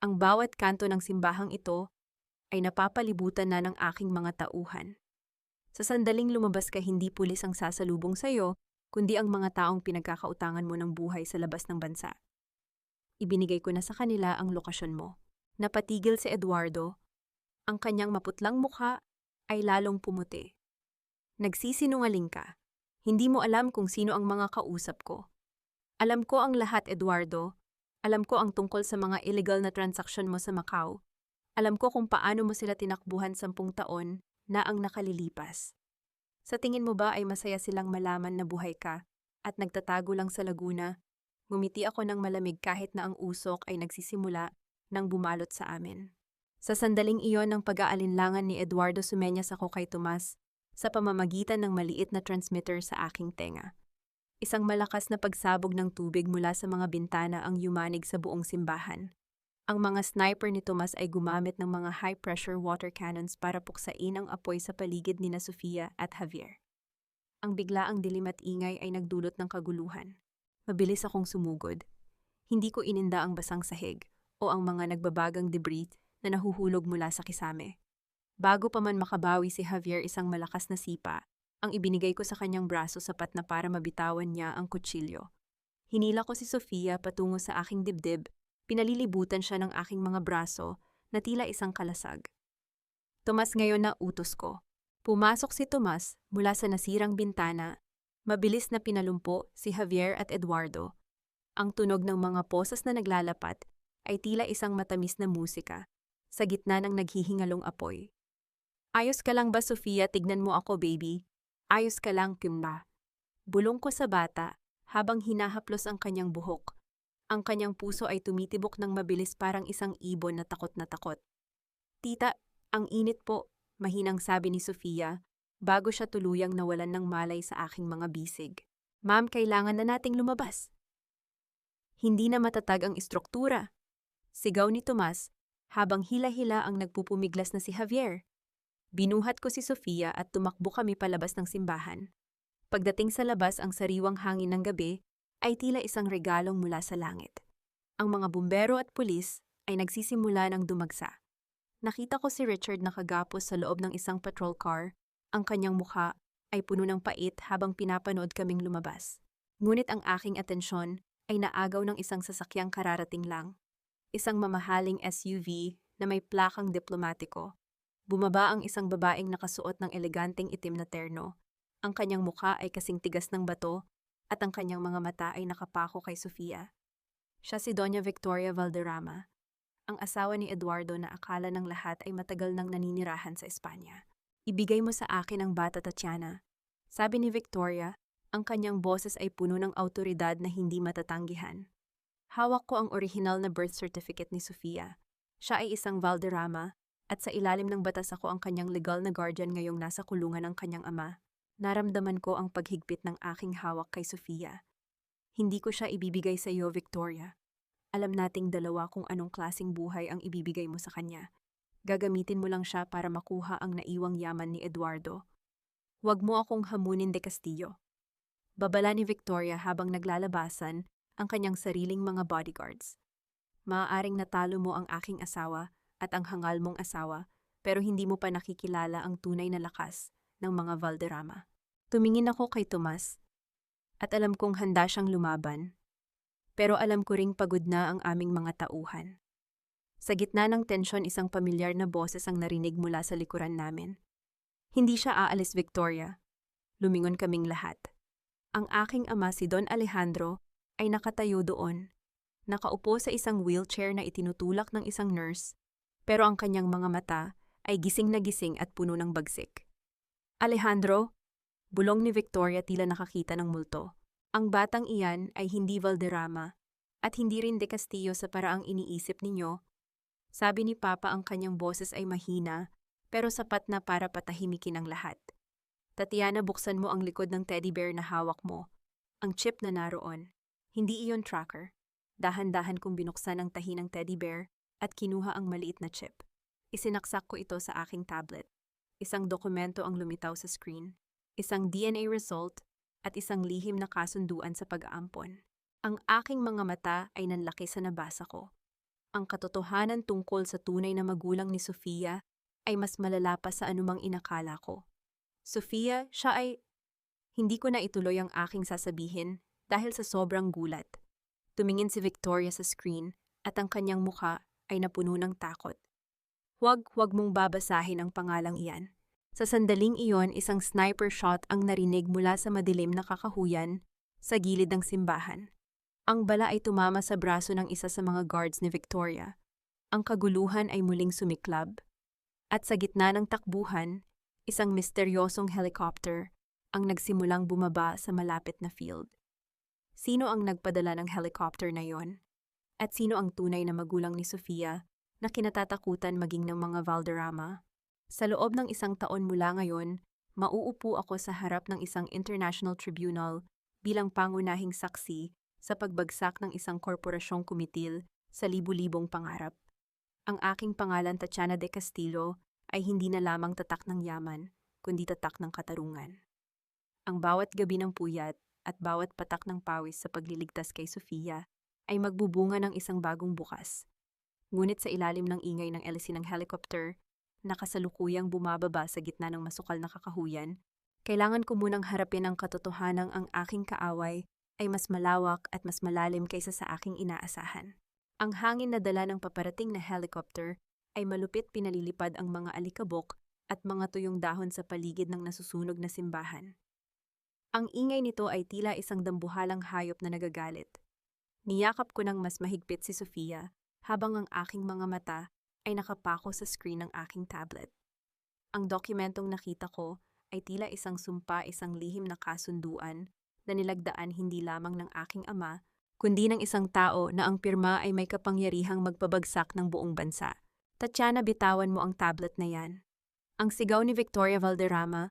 Ang bawat kanto ng simbahang ito ay napapalibutan na ng aking mga tauhan. Sa sandaling lumabas ka, hindi pulis ang sasalubong sa'yo, kundi ang mga taong pinagkakautangan mo ng buhay sa labas ng bansa. Ibinigay ko na sa kanila ang lokasyon mo. Napatigil si Eduardo. Ang kanyang maputlang mukha ay lalong pumuti. Nagsisinungaling ka. Hindi mo alam kung sino ang mga kausap ko. Alam ko ang lahat, Eduardo. Alam ko ang tungkol sa mga illegal na transaksyon mo sa Macau. Alam ko kung paano mo sila tinakbuhan 10 taon na ang nakalilipas. Sa tingin mo ba ay masaya silang malaman na buhay ka at nagtatago lang sa Laguna? Ngumiti ako ng malamig kahit na ang usok ay nagsisimula nang bumalot sa amin. Sa sandaling iyon ng pag-aalinlangan ni Eduardo, sumenyas ako kay Tomas sa pamamagitan ng maliit na transmitter sa aking tenga. Isang malakas na pagsabog ng tubig mula sa mga bintana ang yumanig sa buong simbahan. Ang mga sniper ni Tomas ay gumamit ng mga high-pressure water cannons para puksain ang apoy sa paligid ni Sofia at Javier. Ang biglaang dilim at ingay ay nagdulot ng kaguluhan. Mabilis akong sumugod. Hindi ko ininda ang basang sahig o ang mga nagbabagang debris na nahuhulog mula sa kisame. Bago pa man makabawi si Javier, isang malakas na sipa ang ibinigay ko sa kanyang braso, sapat na para mabitawan niya ang kutsilyo. Hinila ko si Sofia patungo sa aking dibdib. Pinalilibutan siya ng aking mga braso na tila isang kalasag. Tomas, ngayon na utos ko. Pumasok si Tomas mula sa nasirang bintana. Mabilis na pinalumpo si Javier at Eduardo. Ang tunog ng mga posas na naglalapat ay tila isang matamis na musika sa gitna ng naghihingalong apoy. Ayos ka lang ba, Sofia? Tignan mo ako, baby. Ayos ka lang, Kimba. Bulong ko sa bata habang hinahaplos ang kanyang buhok. Ang kanyang puso ay tumitibok ng mabilis, parang isang ibon na takot na takot. Tita, ang init po, mahinang sabi ni Sofia bago siya tuluyang nawalan ng malay sa aking mga bisig. Ma'am, kailangan na nating lumabas. Hindi na matatag ang istruktura. Sigaw ni Tomas habang hila-hila ang nagpupumiglas na si Javier. Binuhat ko si Sofia at tumakbo kami palabas ng simbahan. Pagdating sa labas, ang sariwang hangin ng gabi ay tila isang regalong mula sa langit. Ang mga bumbero at pulis ay nagsisimula ng dumagsa. Nakita ko si Richard nakagapos sa loob ng isang patrol car. Ang kanyang mukha ay puno ng pait habang pinapanood kaming lumabas. Ngunit ang aking atensyon ay naagaw ng isang sasakyang kararating lang. Isang mamahaling SUV na may plakang diplomatiko. Bumaba ang isang babaeng nakasuot ng eleganteng itim na terno. Ang kanyang mukha ay kasing tigas ng bato at ang kanyang mga mata ay nakapako kay Sofia. Siya si Doña Victoria Valderrama, ang asawa ni Eduardo na akala ng lahat ay matagal nang naninirahan sa Espanya. Ibigay mo sa akin ang bata, Tatiana. Sabi ni Victoria, ang kanyang boses ay puno ng awtoridad na hindi matatanggihan. Hawak ko ang orihinal na birth certificate ni Sofia. Siya ay isang Valderrama, at sa ilalim ng batas ako ang kanyang legal na guardian ngayong nasa kulungan ng kanyang ama. Naramdaman ko ang paghigpit ng aking hawak kay Sofia. Hindi ko siya ibibigay sa iyo, Victoria. Alam nating dalawa kung anong klaseng buhay ang ibibigay mo sa kanya. Gagamitin mo lang siya para makuha ang naiwang yaman ni Eduardo. Huwag mo akong hamunin, De Castillo. Babala ni Victoria habang naglalabasan ang kanyang sariling mga bodyguards. Maaaring natalo mo ang aking asawa at ang hangal mong asawa, pero hindi mo pa nakikilala ang tunay na lakas ng mga Valderrama. Tumingin ako kay Tomas at alam kong handa siyang lumaban, pero alam ko ring pagod na ang aming mga tauhan. Sa gitna ng tensyon, isang pamilyar na boses ang narinig mula sa likuran namin. Hindi siya aalis, Victoria. Lumingon kaming lahat. Ang aking ama, si Don Alejandro, ay nakatayo doon. Nakaupo sa isang wheelchair na itinutulak ng isang nurse, pero ang kanyang mga mata ay gising na gising at puno ng bagsik. Alejandro, bulong ni Victoria tila nakakita ng multo. Ang batang iyan ay hindi Valderrama at hindi rin De Castillo sa paraang iniisip ninyo. Sabi ni Papa, ang kanyang boses ay mahina pero sapat na para patahimikin ang lahat. Tatiana, buksan mo ang likod ng teddy bear na hawak mo. Ang chip na naroon. Hindi iyon tracker. Dahan-dahan kong binuksan ang tahi ng teddy bear at kinuha ang maliit na chip. Isinaksak ko ito sa aking tablet. Isang dokumento ang lumitaw sa screen. Isang DNA result at isang lihim na kasunduan sa pag-aampon. Ang aking mga mata ay nanlaki sa nabasa ko. Ang katotohanan tungkol sa tunay na magulang ni Sofia ay mas malala pa sa anumang inakala ko. Sofia, siya ay... Hindi ko na ituloy ang aking sasabihin dahil sa sobrang gulat. Tumingin si Victoria sa screen at ang kanyang mukha ay napuno ng takot. Huwag mong babasahin ang pangalang iyan. Sa sandaling iyon, isang sniper shot ang narinig mula sa madilim na kakahuyan sa gilid ng simbahan. Ang bala ay tumama sa braso ng isa sa mga guards ni Victoria. Ang kaguluhan ay muling sumiklab. At sa gitna ng takbuhan, isang misteryosong helicopter ang nagsimulang bumaba sa malapit na field. Sino ang nagpadala ng helicopter na yon? At sino ang tunay na magulang ni Sofia na kinatatakutan maging ng mga Valderrama? Sa loob ng isang taon mula ngayon, mauupo ako sa harap ng isang international tribunal bilang pangunahing saksi sa pagbagsak ng isang korporasyong kumitil sa libu-libong pangarap. Ang aking pangalan, Tatiana De Castillo, ay hindi na lamang tatak ng yaman, kundi tatak ng katarungan. Ang bawat gabi ng puyat at bawat patak ng pawis sa pagliligtas kay Sofia ay magbubunga ng isang bagong bukas. Ngunit sa ilalim ng ingay ng elisin ng helicopter, nakasalukuyang bumababa sa gitna ng masukal na kakahuyan, kailangan ko munang harapin ang katotohanang ang aking kaaway ay mas malawak at mas malalim kaysa sa aking inaasahan. Ang hangin na dala ng paparating na helicopter ay malupit pinalilipad ang mga alikabok at mga tuyong dahon sa paligid ng nasusunog na simbahan. Ang ingay nito ay tila isang dambuhalang hayop na nagagalit. Niyakap ko ng mas mahigpit si Sofia habang ang aking mga mata ay nakapako sa screen ng aking tablet. Ang dokumentong nakita ko ay tila isang sumpa, isang lihim na kasunduan na nilagdaan hindi lamang ng aking ama, kundi ng isang tao na ang pirma ay may kapangyarihang magpabagsak ng buong bansa. Tatiana, bitawan mo ang tablet na yan. Ang sigaw ni Victoria Valderrama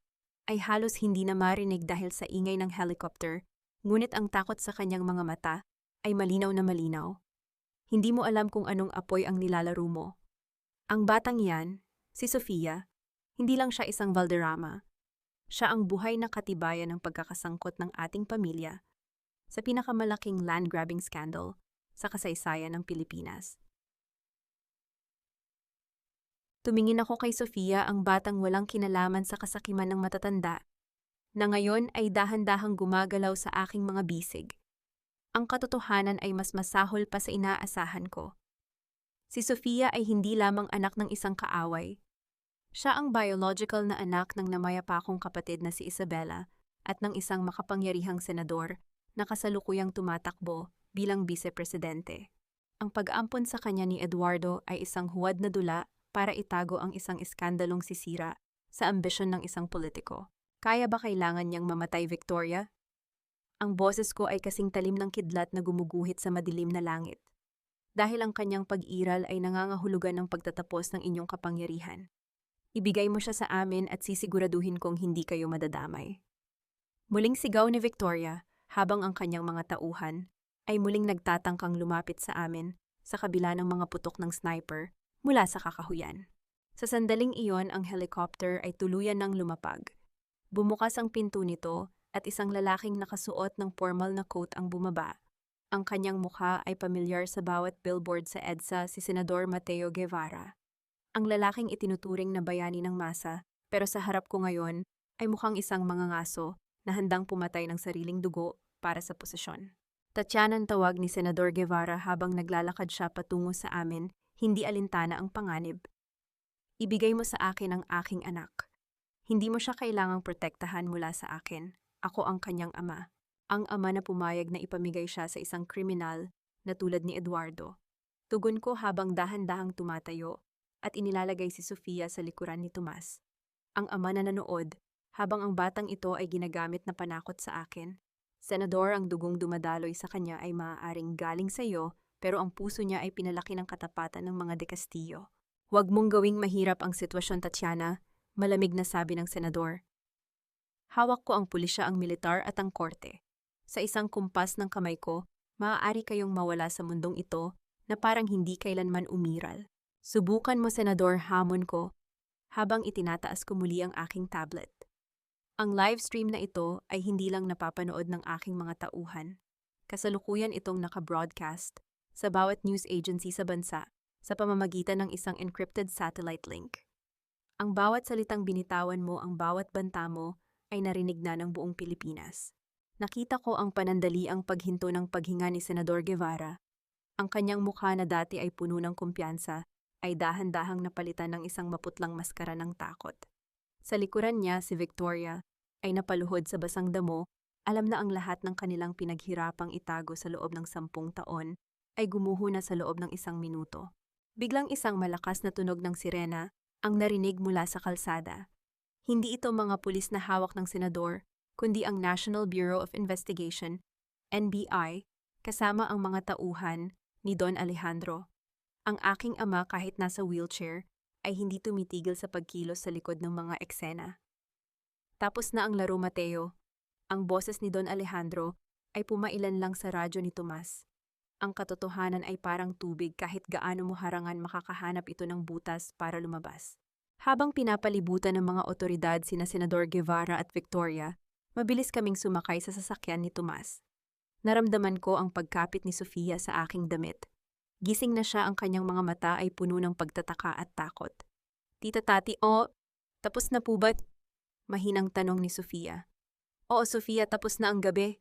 ay halos hindi na marinig dahil sa ingay ng helicopter, ngunit ang takot sa kanyang mga mata ay malinaw na malinaw. Hindi mo alam kung anong apoy ang nilalaro mo. Ang batang yan, si Sofia, hindi lang siya isang Valderrama. Siya ang buhay na katibayan ng pagkakasangkot ng ating pamilya sa pinakamalaking land-grabbing scandal sa kasaysayan ng Pilipinas. Tumingin ako kay Sofia, ang batang walang kinalaman sa kasakiman ng matatanda, na ngayon ay dahan-dahang gumagalaw sa aking mga bisig. Ang katotohanan ay mas masahol pa sa inaasahan ko. Si Sofia ay hindi lamang anak ng isang kaaway. Siya ang biological na anak ng namayapakong kapatid na si Isabela at ng isang makapangyarihang senador na kasalukuyang tumatakbo bilang vice-presidente. Ang pag-ampon sa kanya ni Eduardo ay isang huwad na dula para itago ang isang iskandalong sisira sa ambisyon ng isang politiko. Kaya ba kailangan niyang mamatay, Victoria? Ang boses ko ay kasing talim ng kidlat na gumuguhit sa madilim na langit. Dahil ang kanyang pag-iral ay nangangahulugan ng pagtatapos ng inyong kapangyarihan. Ibigay mo siya sa amin at sisiguraduhin kong hindi kayo madadamay. Muling sigaw ni Victoria habang ang kanyang mga tauhan ay muling nagtatangkang lumapit sa amin sa kabila ng mga putok ng sniper mula sa kakahuyan. Sa sandaling iyon, ang helicopter ay tuluyan ng lumapag. Bumukas ang pinto nito at isang lalaking nakasuot ng formal na coat ang bumaba. Ang kanyang mukha ay pamilyar sa bawat billboard sa EDSA, si Senador Mateo Guevara. Ang lalaking itinuturing na bayani ng masa, pero sa harap ko ngayon ay mukhang isang mangangaso na handang pumatay ng sariling dugo para sa posisyon. Tatyanan tawag ni Senador Guevara habang naglalakad siya patungo sa amin, hindi alintana ang panganib. Ibigay mo sa akin ang aking anak. Hindi mo siya kailangang protektahan mula sa akin. Ako ang kanyang ama. Ang ama na pumayag na ipamigay siya sa isang kriminal na tulad ni Eduardo. Tugon ko habang dahan-dahang tumatayo at inilalagay si Sofia sa likuran ni Tomas. Ang ama na nanood habang ang batang ito ay ginagamit na panakot sa akin. Senador, ang dugong dumadaloy sa kanya ay maaaring galing sa iyo, pero ang puso niya ay pinalaki ng katapatan ng mga De Castillo. Huwag mong gawing mahirap ang sitwasyon, Tatiana, malamig na sabi ng senador. Hawak ko ang pulisya, ang militar at ang korte. Sa isang kumpas ng kamay ko, maaari kayong mawala sa mundong ito na parang hindi kailanman umiral. Subukan mo, senador, hamon ko, habang itinataas ko muli ang aking tablet. Ang live stream na ito ay hindi lang napapanood ng aking mga tauhan. Kasalukuyan itong naka-broadcast sa bawat news agency sa bansa sa pamamagitan ng isang encrypted satellite link. Ang bawat salitang binitawan mo, ang bawat banta mo, ay narinig na ng buong Pilipinas. Nakita ko ang panandaliang paghinto ng paghinga ni Senador Guevara. Ang kanyang mukha na dati ay puno ng kumpiyansa ay dahan-dahang napalitan ng isang maputlang maskara ng takot. Sa likuran niya, si Victoria ay napaluhod sa basang damo. Alam na ang lahat ng kanilang pinaghirapang itago sa loob ng 10 taon ay gumuho na sa loob ng 1 minuto. Biglang isang malakas na tunog ng sirena ang narinig mula sa kalsada. Hindi ito mga pulis na hawak ng senador, kundi ang National Bureau of Investigation, NBI, kasama ang mga tauhan ni Don Alejandro. Ang aking ama, kahit nasa wheelchair, ay hindi tumitigil sa pagkilos sa likod ng mga eksena. Tapos na ang laro, Mateo. Ang boses ni Don Alejandro ay pumailan lang sa radyo ni Tomas. Ang katotohanan ay parang tubig, kahit gaano mo harangan makakahanap ito ng butas para lumabas. Habang pinapalibutan ng mga otoridad sina Senador Guevara at Victoria, mabilis kaming sumakay sa sasakyan ni Tomas. Naramdaman ko ang pagkapit ni Sofia sa aking damit. Gising na siya, ang kanyang mga mata ay puno ng pagtataka at takot. Tita Tati, tapos na po ba? Mahinang tanong ni Sofia. Oo, Sofia, tapos na ang gabi.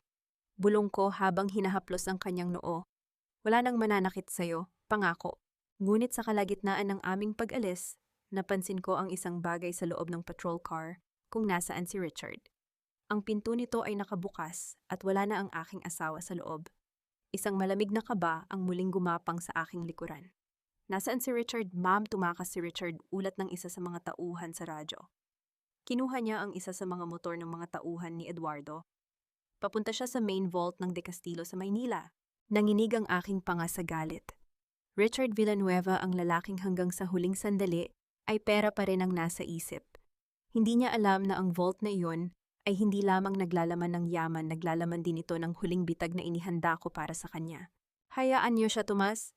Bulong ko habang hinahaplos ang kanyang noo. Wala nang mananakit sa'yo, pangako. Ngunit sa kalagitnaan ng aming pag-alis, napansin ko ang isang bagay sa loob ng patrol car kung nasaan si Richard. Ang pinto nito ay nakabukas at wala na ang aking asawa sa loob. Isang malamig na kaba ang muling gumapang sa aking likuran. Nasaan si Richard? Ma'am, tumakas si Richard, ulat ng isa sa mga tauhan sa radyo. Kinuha niya ang isa sa mga motor ng mga tauhan ni Eduardo. Papunta siya sa main vault ng De Castillo sa Maynila. Nanginig ang aking panga sa galit. Richard Villanueva, ang lalaking hanggang sa huling sandali ay pera pa rin ang nasa isip. Hindi niya alam na ang vault na iyon ay hindi lamang naglalaman ng yaman, naglalaman din ito ng huling bitag na inihanda ko para sa kanya. Hayaan niyo siya, Tomas.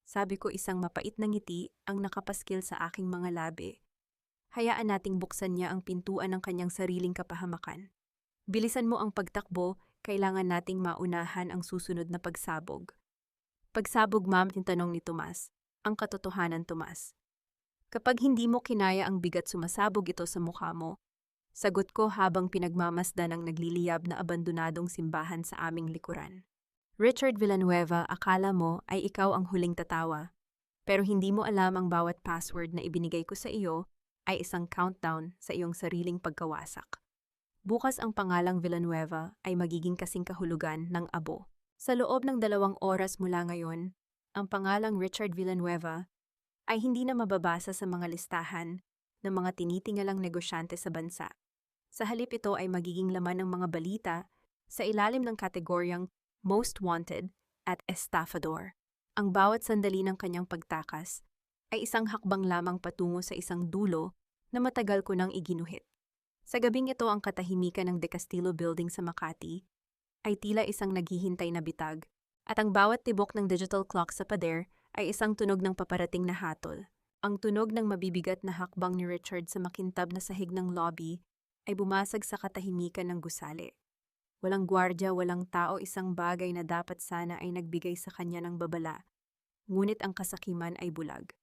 Sabi ko, isang mapait na ngiti ang nakapaskil sa aking mga labi. Hayaan nating buksan niya ang pintuan ng kanyang sariling kapahamakan. Bilisan mo ang pagtakbo, kailangan nating maunahan ang susunod na pagsabog. Pagsabog, ma'am, tinanong ni Tomas. Ang katotohanan, Tomas. Kapag hindi mo kinaya ang bigat, sumasabog ito sa mukha mo. Sagot ko habang pinagmamasdan ang nagliliyab na abandonadong simbahan sa aming likuran. Richard Villanueva, akala mo ay ikaw ang huling tatawa. Pero hindi mo alam ang bawat password na ibinigay ko sa iyo ay isang countdown sa iyong sariling pagkawasak. Bukas ang pangalang Villanueva ay magiging kasing kahulugan ng abo. Sa loob ng 2 oras mula ngayon, ang pangalang Richard Villanueva ay hindi na mababasa sa mga listahan ng mga tinitingalang negosyante sa bansa. Sa halip ito ay magiging laman ng mga balita sa ilalim ng kategoryang Most Wanted at Estafador. Ang bawat sandali ng kanyang pagtakas ay isang hakbang lamang patungo sa isang dulo na matagal ko nang iginuhit. Sa gabing ito ang katahimikan ng De Castillo Building sa Makati ay tila isang naghihintay na bitag at ang bawat tibok ng digital clock sa pader ay isang tunog ng paparating na hatol. Ang tunog ng mabibigat na hakbang ni Richard sa makintab na sahig ng lobby ay bumasag sa katahimikan ng gusali. Walang gwardya, walang tao, isang bagay na dapat sana ay nagbigay sa kanya ng babala. Ngunit ang kasakiman ay bulag.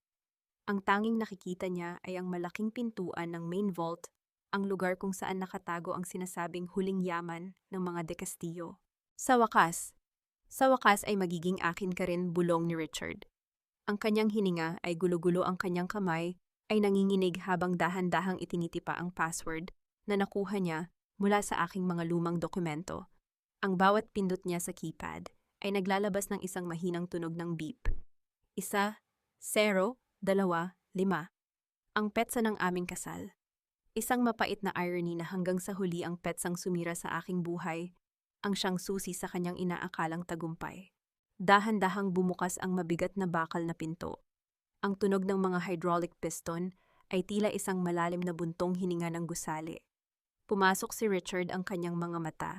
Ang tanging nakikita niya ay ang malaking pintuan ng main vault, ang lugar kung saan nakatago ang sinasabing huling yaman ng mga De Castillo. Sa wakas ay magiging akin ka rin, bulong ni Richard. Ang kanyang hininga ay gulo-gulo, ang kanyang kamay ay nanginginig habang dahan-dahang itinitipa ang password na nakuha niya mula sa aking mga lumang dokumento. Ang bawat pindot niya sa keypad ay naglalabas ng isang mahinang tunog ng beep. 1, 0, 2, 5. Ang petsa ng aming kasal. Isang mapait na irony na hanggang sa huli ang petsang sumira sa aking buhay ang siyang susi sa kanyang inaakalang tagumpay. Dahan-dahang bumukas ang mabigat na bakal na pinto. Ang tunog ng mga hydraulic piston ay tila isang malalim na buntong hininga ng gusali. Pumasok si Richard, ang kanyang mga mata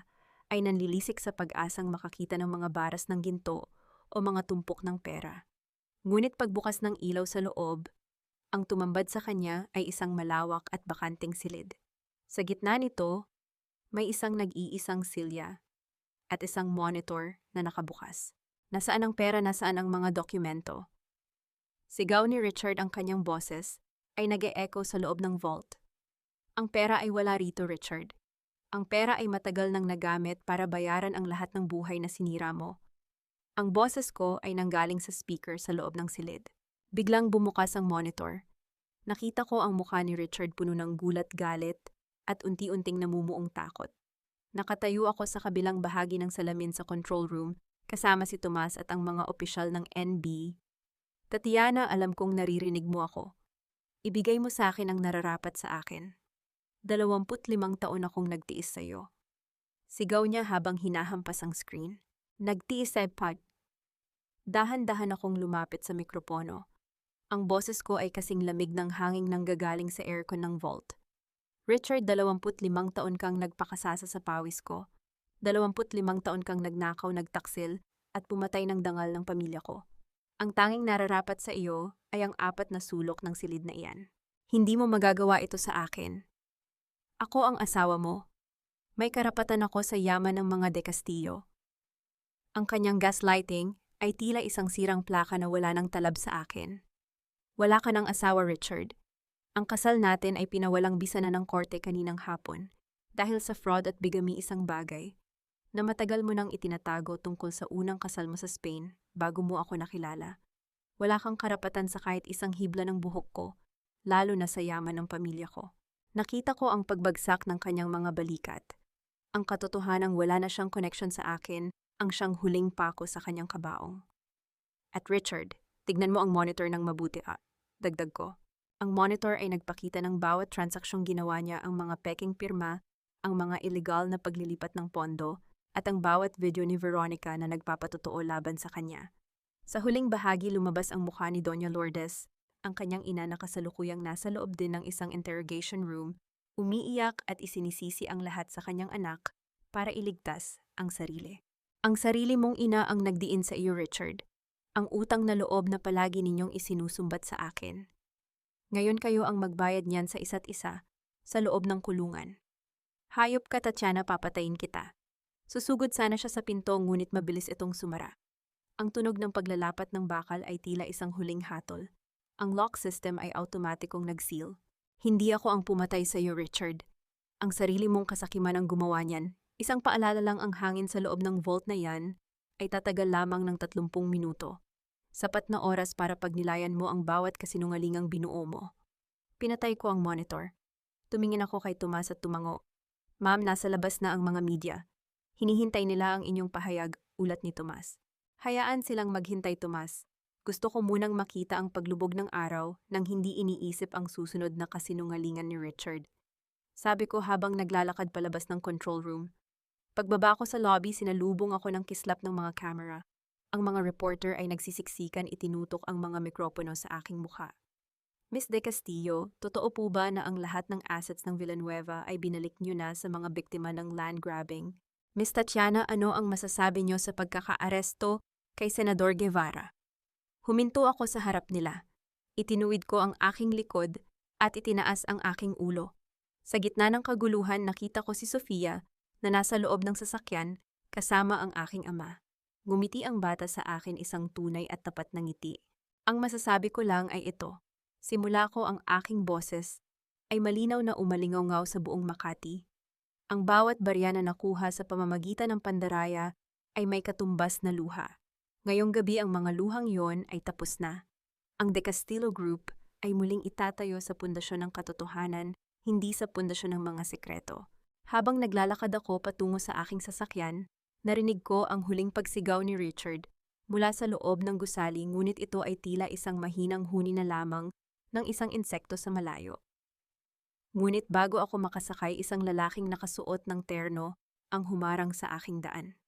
ay nanlilisik sa pag-asang makakita ng mga baras ng ginto o mga tumpok ng pera. Ngunit pagbukas ng ilaw sa loob, ang tumambad sa kanya ay isang malawak at bakanting silid. Sa gitna nito, may isang nag-iisang silya at isang monitor na nakabukas. Nasaan ang pera, nasaan ang mga dokumento? Sigaw ni Richard, ang kanyang boses ay nag-e-echo sa loob ng vault. Ang pera ay wala rito, Richard. Ang pera ay matagal nang nagamit para bayaran ang lahat ng buhay na sinira mo. Ang boses ko ay nanggaling sa speaker sa loob ng silid. Biglang bumukas ang monitor. Nakita ko ang mukha ni Richard, puno ng gulat, galit, at unti-unting namumuong takot. Nakatayo ako sa kabilang bahagi ng salamin sa control room, kasama si Tomas at ang mga opisyal ng NB. Tatiana, alam kong naririnig mo ako. Ibigay mo sa akin ang nararapat sa akin. 25 taon akong nagtiis sa iyo. Sigaw niya habang hinahampas ang screen. Nagtiis sa pag. Dahan-dahan akong lumapit sa mikropono. Ang boses ko ay kasing lamig ng hanging nanggagaling sa aircon ng vault. Richard, 25 taon kang nagpakasasa sa pawis ko. 25 taon kang nagnakaw, nagtaksil, at pumatay ng dangal ng pamilya ko. Ang tanging nararapat sa iyo ay ang 4 na sulok ng silid na iyan. Hindi mo magagawa ito sa akin. Ako ang asawa mo. May karapatan ako sa yaman ng mga De Castillo. Ang kanyang gaslighting ay tila isang sirang plaka na wala nang talab sa akin. Wala ka ng asawa, Richard. Ang kasal natin ay pinawalang bisa na ng korte kaninang hapon dahil sa fraud at bigami, isang bagay na matagal mo nang itinatago tungkol sa unang kasal mo sa Spain bago mo ako nakilala. Wala kang karapatan sa kahit isang hibla ng buhok ko, lalo na sa yaman ng pamilya ko. Nakita ko ang pagbagsak ng kanyang mga balikat. Ang katotohanang wala na siyang connection sa akin, ang siyang huling pako sa kanyang kabaong. At Richard, tignan mo ang monitor ng mabuti, dagdag ko. Ang monitor ay nagpakita ng bawat transaksyong ginawa niya, ang mga peking pirma, ang mga illegal na paglilipat ng pondo, at ang bawat video ni Veronica na nagpapatotoo laban sa kanya. Sa huling bahagi, lumabas ang mukha ni Doña Lourdes, ang kanyang ina na kasalukuyang nasa loob din ng isang interrogation room, umiiyak at isinisisi ang lahat sa kanyang anak para iligtas ang sarili. Ang sarili mong ina ang nagdiin sa iyo, Richard. Ang utang na loob na palagi ninyong isinusumbat sa akin. Ngayon kayo ang magbayad niyan sa isa't isa sa loob ng kulungan. Hayop ka, Tatiana, papatayin kita. Susugod sana siya sa pinto, ngunit mabilis itong sumara. Ang tunog ng paglalapat ng bakal ay tila isang huling hatol. Ang lock system ay automatikong nag-seal. Hindi ako ang pumatay sa iyo, Richard. Ang sarili mong kasakiman ang gumawa niyan. Isang paalala lang, ang hangin sa loob ng vault na yan ay tatagal lamang ng 30 minuto. Sapat na oras para pagnilayan mo ang bawat kasinungalingang binuo mo. Pinatay ko ang monitor. Tumingin ako kay Tomas at tumango. Ma'am, nasa labas na ang mga media. Hinihintay nila ang inyong pahayag, ulat ni Tomas. Hayaan silang maghintay, Tomas. Gusto ko munang makita ang paglubog ng araw nang hindi iniisip ang susunod na kasinungalingan ni Richard. Sabi ko habang naglalakad palabas ng control room. Pagbaba ko sa lobby, sinalubong ako ng kislap ng mga camera. Ang mga reporter ay nagsisiksikan, itinutok ang mga mikropono sa aking mukha. Miss De Castillo, totoo po ba na ang lahat ng assets ng Villanueva ay binalik niyo na sa mga biktima ng land grabbing? Miss Tatiana, ano ang masasabi niyo sa pagkakaaresto kay Senador Guevara? Huminto ako sa harap nila. Itinuwid ko ang aking likod at itinaas ang aking ulo. Sa gitna ng kaguluhan, nakita ko si Sofia na nasa loob ng sasakyan kasama ang aking ama. Ngumiti ang bata sa akin, isang tunay at tapat na ngiti. Ang masasabi ko lang ay ito. Simula ko ang aking boses ay malinaw na umalingaw sa buong Makati. Ang bawat barya na nakuha sa pamamagitan ng pandaraya ay may katumbas na luha. Ngayong gabi ang mga luhang yon ay tapos na. Ang De Castillo Group ay muling itatayo sa pundasyon ng katotohanan, hindi sa pundasyon ng mga sekreto. Habang naglalakad ako patungo sa aking sasakyan, narinig ko ang huling pagsigaw ni Richard mula sa loob ng gusali, ngunit ito ay tila isang mahinang huni na lamang ng isang insekto sa malayo. Ngunit bago ako makasakay, isang lalaking nakasuot ng terno ang humarang sa aking daan.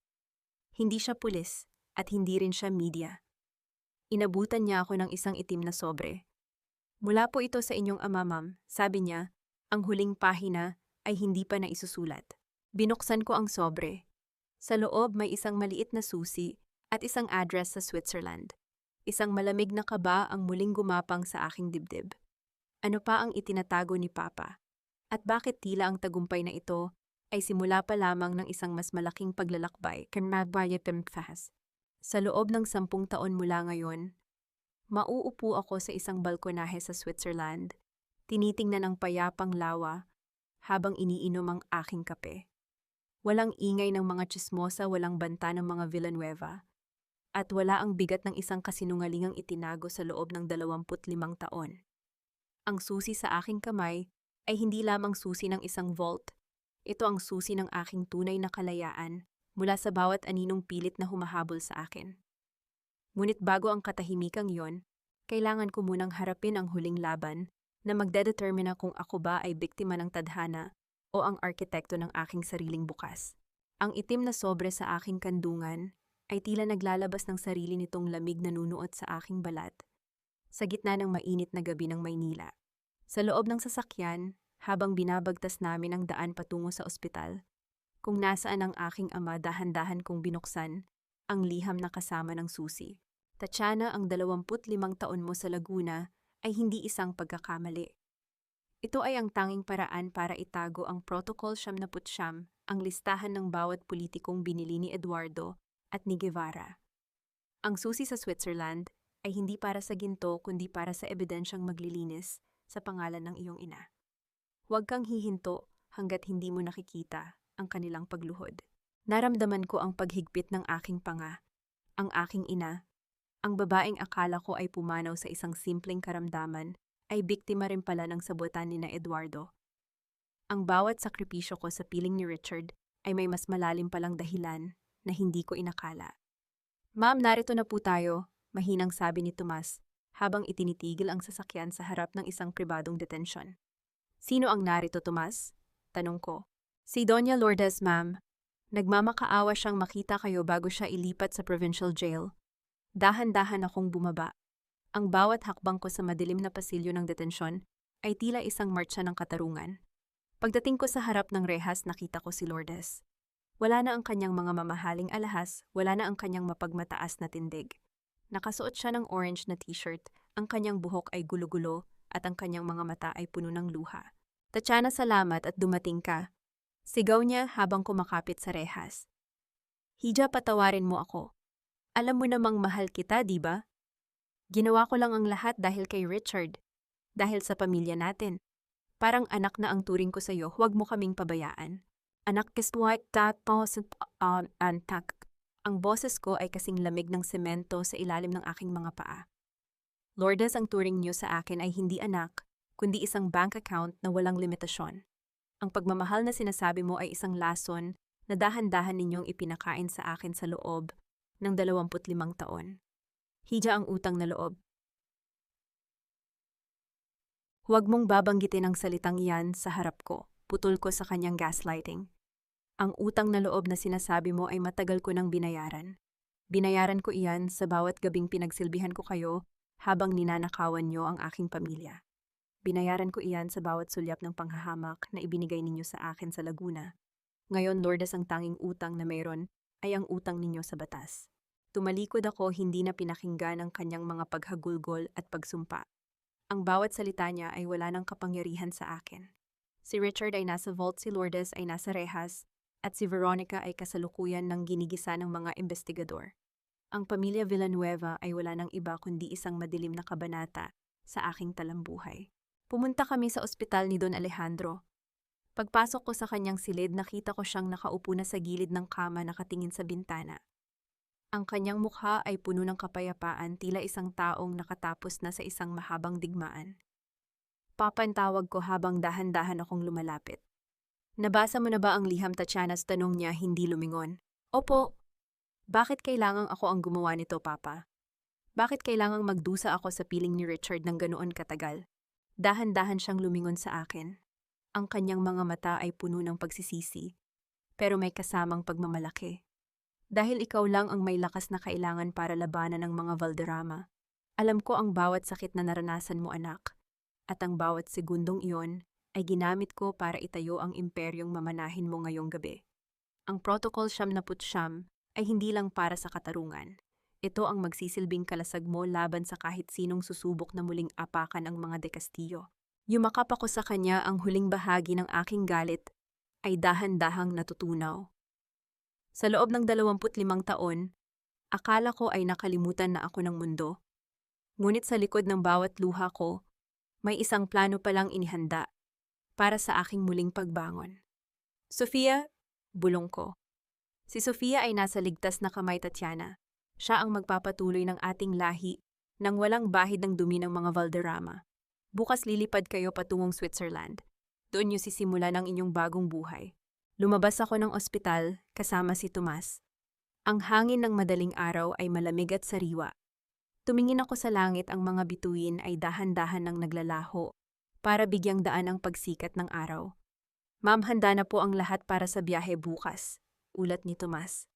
Hindi siya pulis at hindi rin siya media. Inabutan niya ako ng isang itim na sobre. Mula po ito sa inyong ama, ma'am, sabi niya. Ang huling pahina ay hindi pa naisusulat. Binuksan ko ang sobre. Sa loob may isang maliit na susi at isang address sa Switzerland. Isang malamig na kaba ang muling gumapang sa aking dibdib. Ano pa ang itinatago ni Papa? At bakit tila ang tagumpay na ito ay simula pa lamang ng isang mas malaking paglalakbay? Sa loob ng 10 taon mula ngayon, mauupo ako sa isang balkonahe sa Switzerland, tinitingnan ang payapang lawa habang iniinom ang aking kape. Walang ingay ng mga tsismosa, walang banta ng mga Villanueva. At wala ang bigat ng isang kasinungalingang itinago sa loob ng 25 taon. Ang susi sa aking kamay ay hindi lamang susi ng isang vault. Ito ang susi ng aking tunay na kalayaan mula sa bawat aninong pilit na humahabol sa akin. Ngunit bago ang katahimikang yon, kailangan ko munang harapin ang huling laban na magdedetermina kung ako ba ay biktima ng tadhana o ang arkitekto ng aking sariling bukas. Ang itim na sobre sa aking kandungan ay tila naglalabas ng sarili nitong lamig na nunuot sa aking balat, sa gitna ng mainit na gabi ng Maynila. Sa loob ng sasakyan, habang binabagtas namin ang daan patungo sa ospital, kung nasaan ang aking ama, dahan-dahan kong binuksan ang liham na kasama ng susi. Tatiana, ang 25 taon mo sa Laguna ay hindi isang pagkakamali. Ito ay ang tanging paraan para itago ang Protocol 79, ang listahan ng bawat politikong binili ni Eduardo at ni Guevara. Ang susi sa Switzerland ay hindi para sa ginto kundi para sa ebidensyang maglilinis sa pangalan ng iyong ina. Huwag kang hihinto hanggat hindi mo nakikita ang kanilang pagluhod. Naramdaman ko ang paghigpit ng aking panga, ang aking ina. Ang babaeng akala ko ay pumanaw sa isang simpleng karamdaman ay biktima rin pala ng sabuatan ni na Eduardo. Ang bawat sakripisyo ko sa piling ni Richard ay may mas malalim palang dahilan na hindi ko inakala. Ma'am, narito na po tayo, mahinang sabi ni Tomas habang itinitigil ang sasakyan sa harap ng isang pribadong detensyon. Sino ang narito, Tomas? Tanong ko. Si Doña Lourdes, ma'am. Nagmamakaawa siyang makita kayo bago siya ilipat sa provincial jail. Dahan-dahan akong bumaba. Ang bawat hakbang ko sa madilim na pasilyo ng detensyon ay tila isang martsa ng katarungan. Pagdating ko sa harap ng rehas, nakita ko si Lourdes. Wala na ang kanyang mga mamahaling alahas, wala na ang kanyang mapagmataas na tindig. Nakasuot siya ng orange na t-shirt, ang kanyang buhok ay gulo-gulo at ang kanyang mga mata ay puno ng luha. Tatiana, salamat at dumating ka. Sigaw niya habang kumakapit sa rehas. Hija, patawarin mo ako. Alam mo namang mahal kita, di ba? Ginawa ko lang ang lahat dahil kay Richard. Dahil sa pamilya natin. Parang anak na ang turing ko sa iyo, huwag mo kaming pabayaan. Anak kiswag tapos antak. Ang boses ko ay kasing lamig ng semento sa ilalim ng aking mga paa. Lourdes, ang turing niyo sa akin ay hindi anak, kundi isang bank account na walang limitasyon. Ang pagmamahal na sinasabi mo ay isang lason na dahan-dahan ninyong ipinakain sa akin sa loob ng 25 taon. Hija ang utang na loob. Huwag mong babanggitin ang salitang iyan sa harap ko. Putol ko sa kanyang gaslighting. Ang utang na loob na sinasabi mo ay matagal ko nang binayaran. Binayaran ko iyan sa bawat gabing pinagsilbihan ko kayo habang ninanakawan niyo ang aking pamilya. Binayaran ko iyan sa bawat sulyap ng panghahamak na ibinigay ninyo sa akin sa Laguna. Ngayon, Lourdes, ang tanging utang na mayroon ay ang utang ninyo sa batas. Tumalikod ako, hindi na pinakinggan ang kanyang mga paghagulgol at pagsumpa. Ang bawat salita niya ay wala ng kapangyarihan sa akin. Si Richard ay nasa vault, si Lourdes ay nasa rehas, at si Veronica ay kasalukuyan ng ginigisa ng mga investigador. Ang pamilya Villanueva ay wala ng iba kundi isang madilim na kabanata sa aking talambuhay. Pumunta kami sa ospital ni Don Alejandro. Pagpasok ko sa kanyang silid, nakita ko siyang nakaupo na sa gilid ng kama nakatingin sa bintana. Ang kanyang mukha ay puno ng kapayapaan, tila isang taong nakatapos na sa isang mahabang digmaan. Papa, ang tawag ko habang dahan-dahan akong lumalapit. Nabasa mo na ba ang liham, Tatiana? Tanong niya, hindi lumingon. Opo. Bakit kailangang ako ang gumawa nito, Papa? Bakit kailangang magdusa ako sa piling ni Richard ng ganoon katagal? Dahan-dahan siyang lumingon sa akin. Ang kanyang mga mata ay puno ng pagsisisi, pero may kasamang pagmamalaki. Dahil ikaw lang ang may lakas na kailangan para labanan ng mga Valderrama. Alam ko ang bawat sakit na naranasan mo, anak. At ang bawat segundong iyon ay ginamit ko para itayo ang imperyong mamanahin mo ngayong gabi. Ang Protocol 99 ay hindi lang para sa katarungan. Ito ang magsisilbing kalasag mo laban sa kahit sinong susubok na muling apakan ang mga De Castillo. Yumakap ako sa kanya, ang huling bahagi ng aking galit ay dahan-dahang natutunaw. Sa loob ng 25 taon, akala ko ay nakalimutan na ako ng mundo. Ngunit sa likod ng bawat luha ko, may isang plano palang inihanda para sa aking muling pagbangon. Sofia, bulong ko. Si Sofia ay nasa ligtas na kamay, Tatiana. Siya ang magpapatuloy ng ating lahi nang walang bahid ng dumi ng mga Valderrama. Bukas lilipad kayo patungong Switzerland. Doon niyo sisimulan ang inyong bagong buhay. Lumabas ako ng ospital kasama si Tomas. Ang hangin ng madaling araw ay malamig at sariwa. Tumingin ako sa langit, ang mga bituin ay dahan-dahan nang naglalaho para bigyang daan ang pagsikat ng araw. Ma'am, handa na po ang lahat para sa biyahe bukas, ulat ni Tomas.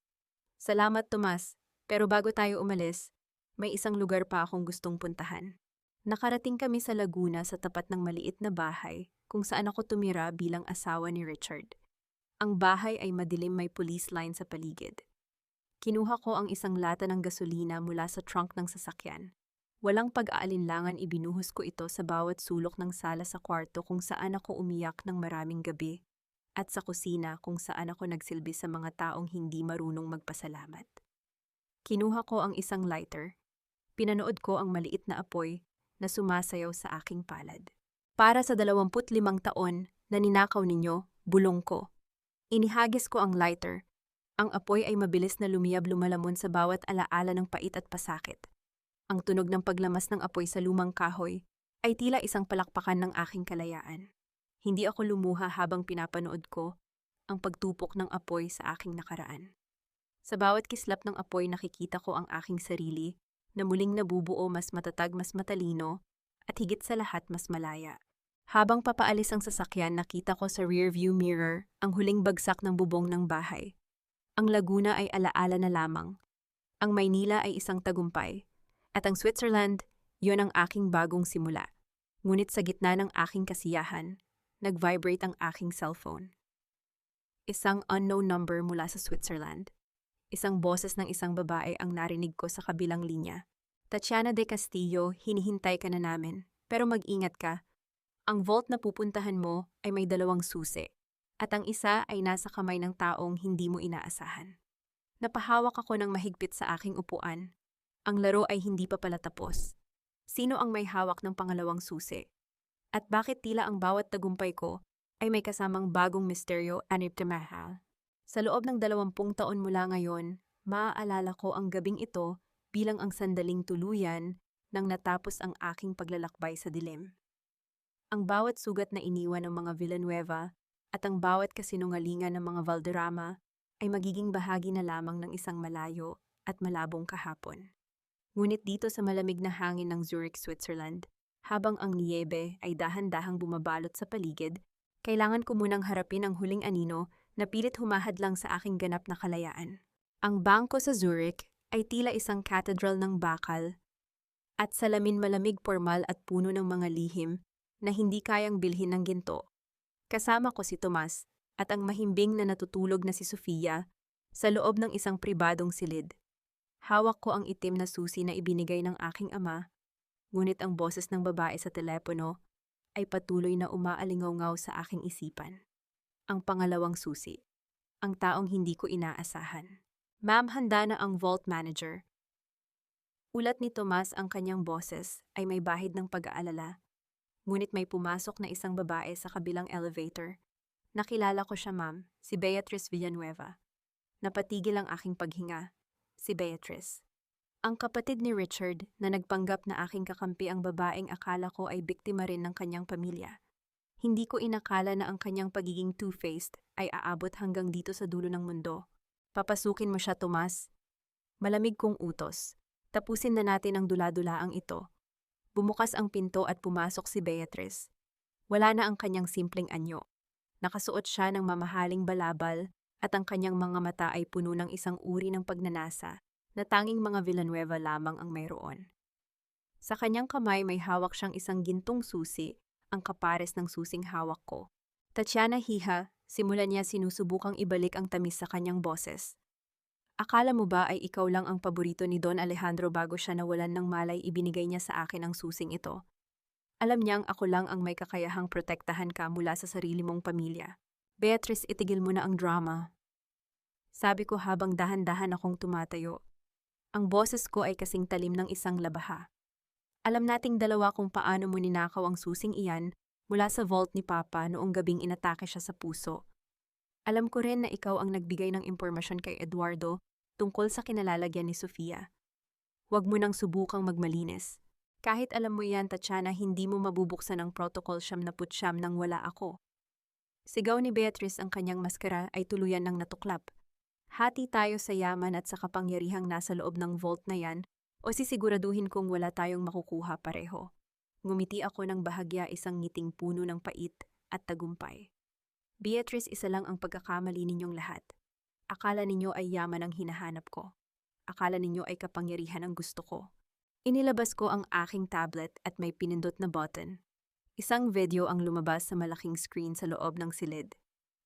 Salamat, Tomas, pero bago tayo umalis, may isang lugar pa akong gustong puntahan. Nakarating kami sa Laguna, sa tapat ng maliit na bahay kung saan ako tumira bilang asawa ni Richard. Ang bahay ay madilim, may police line sa paligid. Kinuha ko ang isang lata ng gasolina mula sa trunk ng sasakyan. Walang pag-aalinlangan, ibinuhos ko ito sa bawat sulok ng sala, sa kwarto kung saan ako umiyak ng maraming gabi, at sa kusina kung saan ako nagsilbi sa mga taong hindi marunong magpasalamat. Kinuha ko ang isang lighter. Pinanood ko ang maliit na apoy na sumasayaw sa aking palad. Para sa 25 taon na ninakaw ninyo, bulong ko. Inihagis ko ang lighter. Ang apoy ay mabilis na lumiyab, lumalamon sa bawat alaala ng pait at pasakit. Ang tunog ng paglamas ng apoy sa lumang kahoy ay tila isang palakpakan ng aking kalayaan. Hindi ako lumuha habang pinapanood ko ang pagtupok ng apoy sa aking nakaraan. Sa bawat kislap ng apoy, nakikita ko ang aking sarili na muling nabubuo, mas matatag, mas matalino, at higit sa lahat mas malaya. Habang papaalis ang sasakyan, nakita ko sa rearview mirror ang huling bagsak ng bubong ng bahay. Ang Laguna ay alaala na lamang. Ang Maynila ay isang tagumpay. At ang Switzerland, yon ang aking bagong simula. Ngunit sa gitna ng aking kasiyahan, nag-vibrate ang aking cellphone. Isang unknown number mula sa Switzerland. Isang boses ng isang babae ang narinig ko sa kabilang linya. Tatiana De Castillo, hinihintay ka na namin. Pero mag-ingat ka. Ang vault na pupuntahan mo ay may 2 susi, at ang isa ay nasa kamay ng taong hindi mo inaasahan. Napahawak ako ng mahigpit sa aking upuan. Ang laro ay hindi pa pala tapos. Sino ang may hawak ng pangalawang susi? At bakit tila ang bawat tagumpay ko ay may kasamang bagong misteryo, Anip de Mahal? Sa loob ng 20 taon mula ngayon, maaalala ko ang gabing ito bilang ang sandaling tuluyan nang natapos ang aking paglalakbay sa dilim. Ang bawat sugat na iniwan ng mga Villanueva at ang bawat kasinungalingan ng mga Valderrama ay magiging bahagi na lamang ng isang malayo at malabong kahapon. Ngunit dito sa malamig na hangin ng Zurich, Switzerland, habang ang niyebe ay dahan-dahang bumabalot sa paligid, kailangan ko munang harapin ang huling anino na pilit humahadlang sa aking ganap na kalayaan. Ang bangko sa Zurich ay tila isang cathedral ng bakal at salamin malamig, formal at puno ng mga lihim na hindi kayang bilhin ng ginto. Kasama ko si Tomas at ang mahimbing na natutulog na si Sofia sa loob ng isang pribadong silid. Hawak ko ang itim na susi na ibinigay ng aking ama, ngunit ang boses ng babae sa telepono ay patuloy na umaalingaw-ngaw sa aking isipan. Ang pangalawang susi, ang taong hindi ko inaasahan. Ma'am, handa na ang vault manager. Ulat ni Tomas ang kanyang boses ay may bahid ng pag-aalala. Ngunit may pumasok na isang babae sa kabilang elevator. Nakilala ko siya, ma'am, si Beatrice Villanueva. Napatigil ang aking paghinga. Si Beatrice. Ang kapatid ni Richard na nagpanggap na aking kakampi ang babaeng akala ko ay biktima rin ng kanyang pamilya. Hindi ko inakala na ang kanyang pagiging two-faced ay aabot hanggang dito sa dulo ng mundo. Papasukin mo siya, Tomas. Malamig kong utos. Tapusin na natin ang dula-dulaang ito. Bumukas ang pinto at pumasok si Beatrice. Wala na ang kanyang simpleng anyo. Nakasuot siya ng mamahaling balabal at ang kanyang mga mata ay puno ng isang uri ng pagnanasa na tanging mga Villanueva lamang ang mayroon. Sa kanyang kamay may hawak siyang isang gintong susi, ang kapares ng susing hawak ko. Tatiana, hiha, simulan niya sinusubukang ibalik ang tamis sa kanyang boses. Akala mo ba ay ikaw lang ang paborito ni Don Alejandro bago siya nawalan ng malay ibinigay niya sa akin ang susing ito? Alam niyang ako lang ang may kakayahang protektahan ka mula sa sarili mong pamilya. Beatrice, itigil mo na ang drama. Sabi ko habang dahan-dahan akong tumatayo. Ang boses ko ay kasing talim ng isang labaha. Alam nating dalawa kung paano mo ninakaw ang susing iyan mula sa vault ni Papa noong gabing inatake siya sa puso. Alam ko rin na ikaw ang nagbigay ng impormasyon kay Eduardo tungkol sa kinalalagyan ni Sofia. Huwag mo nang subukang magmalinis. Kahit alam mo yan, Tatiana, hindi mo mabubuksan ang protocol 99 nang wala ako. Sigaw ni Beatrice, ang kanyang maskara ay tuluyan ng natuklap. Hati tayo sa yaman at sa kapangyarihang nasa loob ng vault na yan o sisiguraduhin kong wala tayong makukuha pareho. Ngumiti ako ng bahagya, isang ngiting puno ng pait at tagumpay. Beatrice, isa lang ang pagkakamali ninyong lahat. Akala ninyo ay yaman ang hinahanap ko. Akala ninyo ay kapangyarihan ang gusto ko. Inilabas ko ang aking tablet at may pinindot na button. Isang video ang lumabas sa malaking screen sa loob ng silid.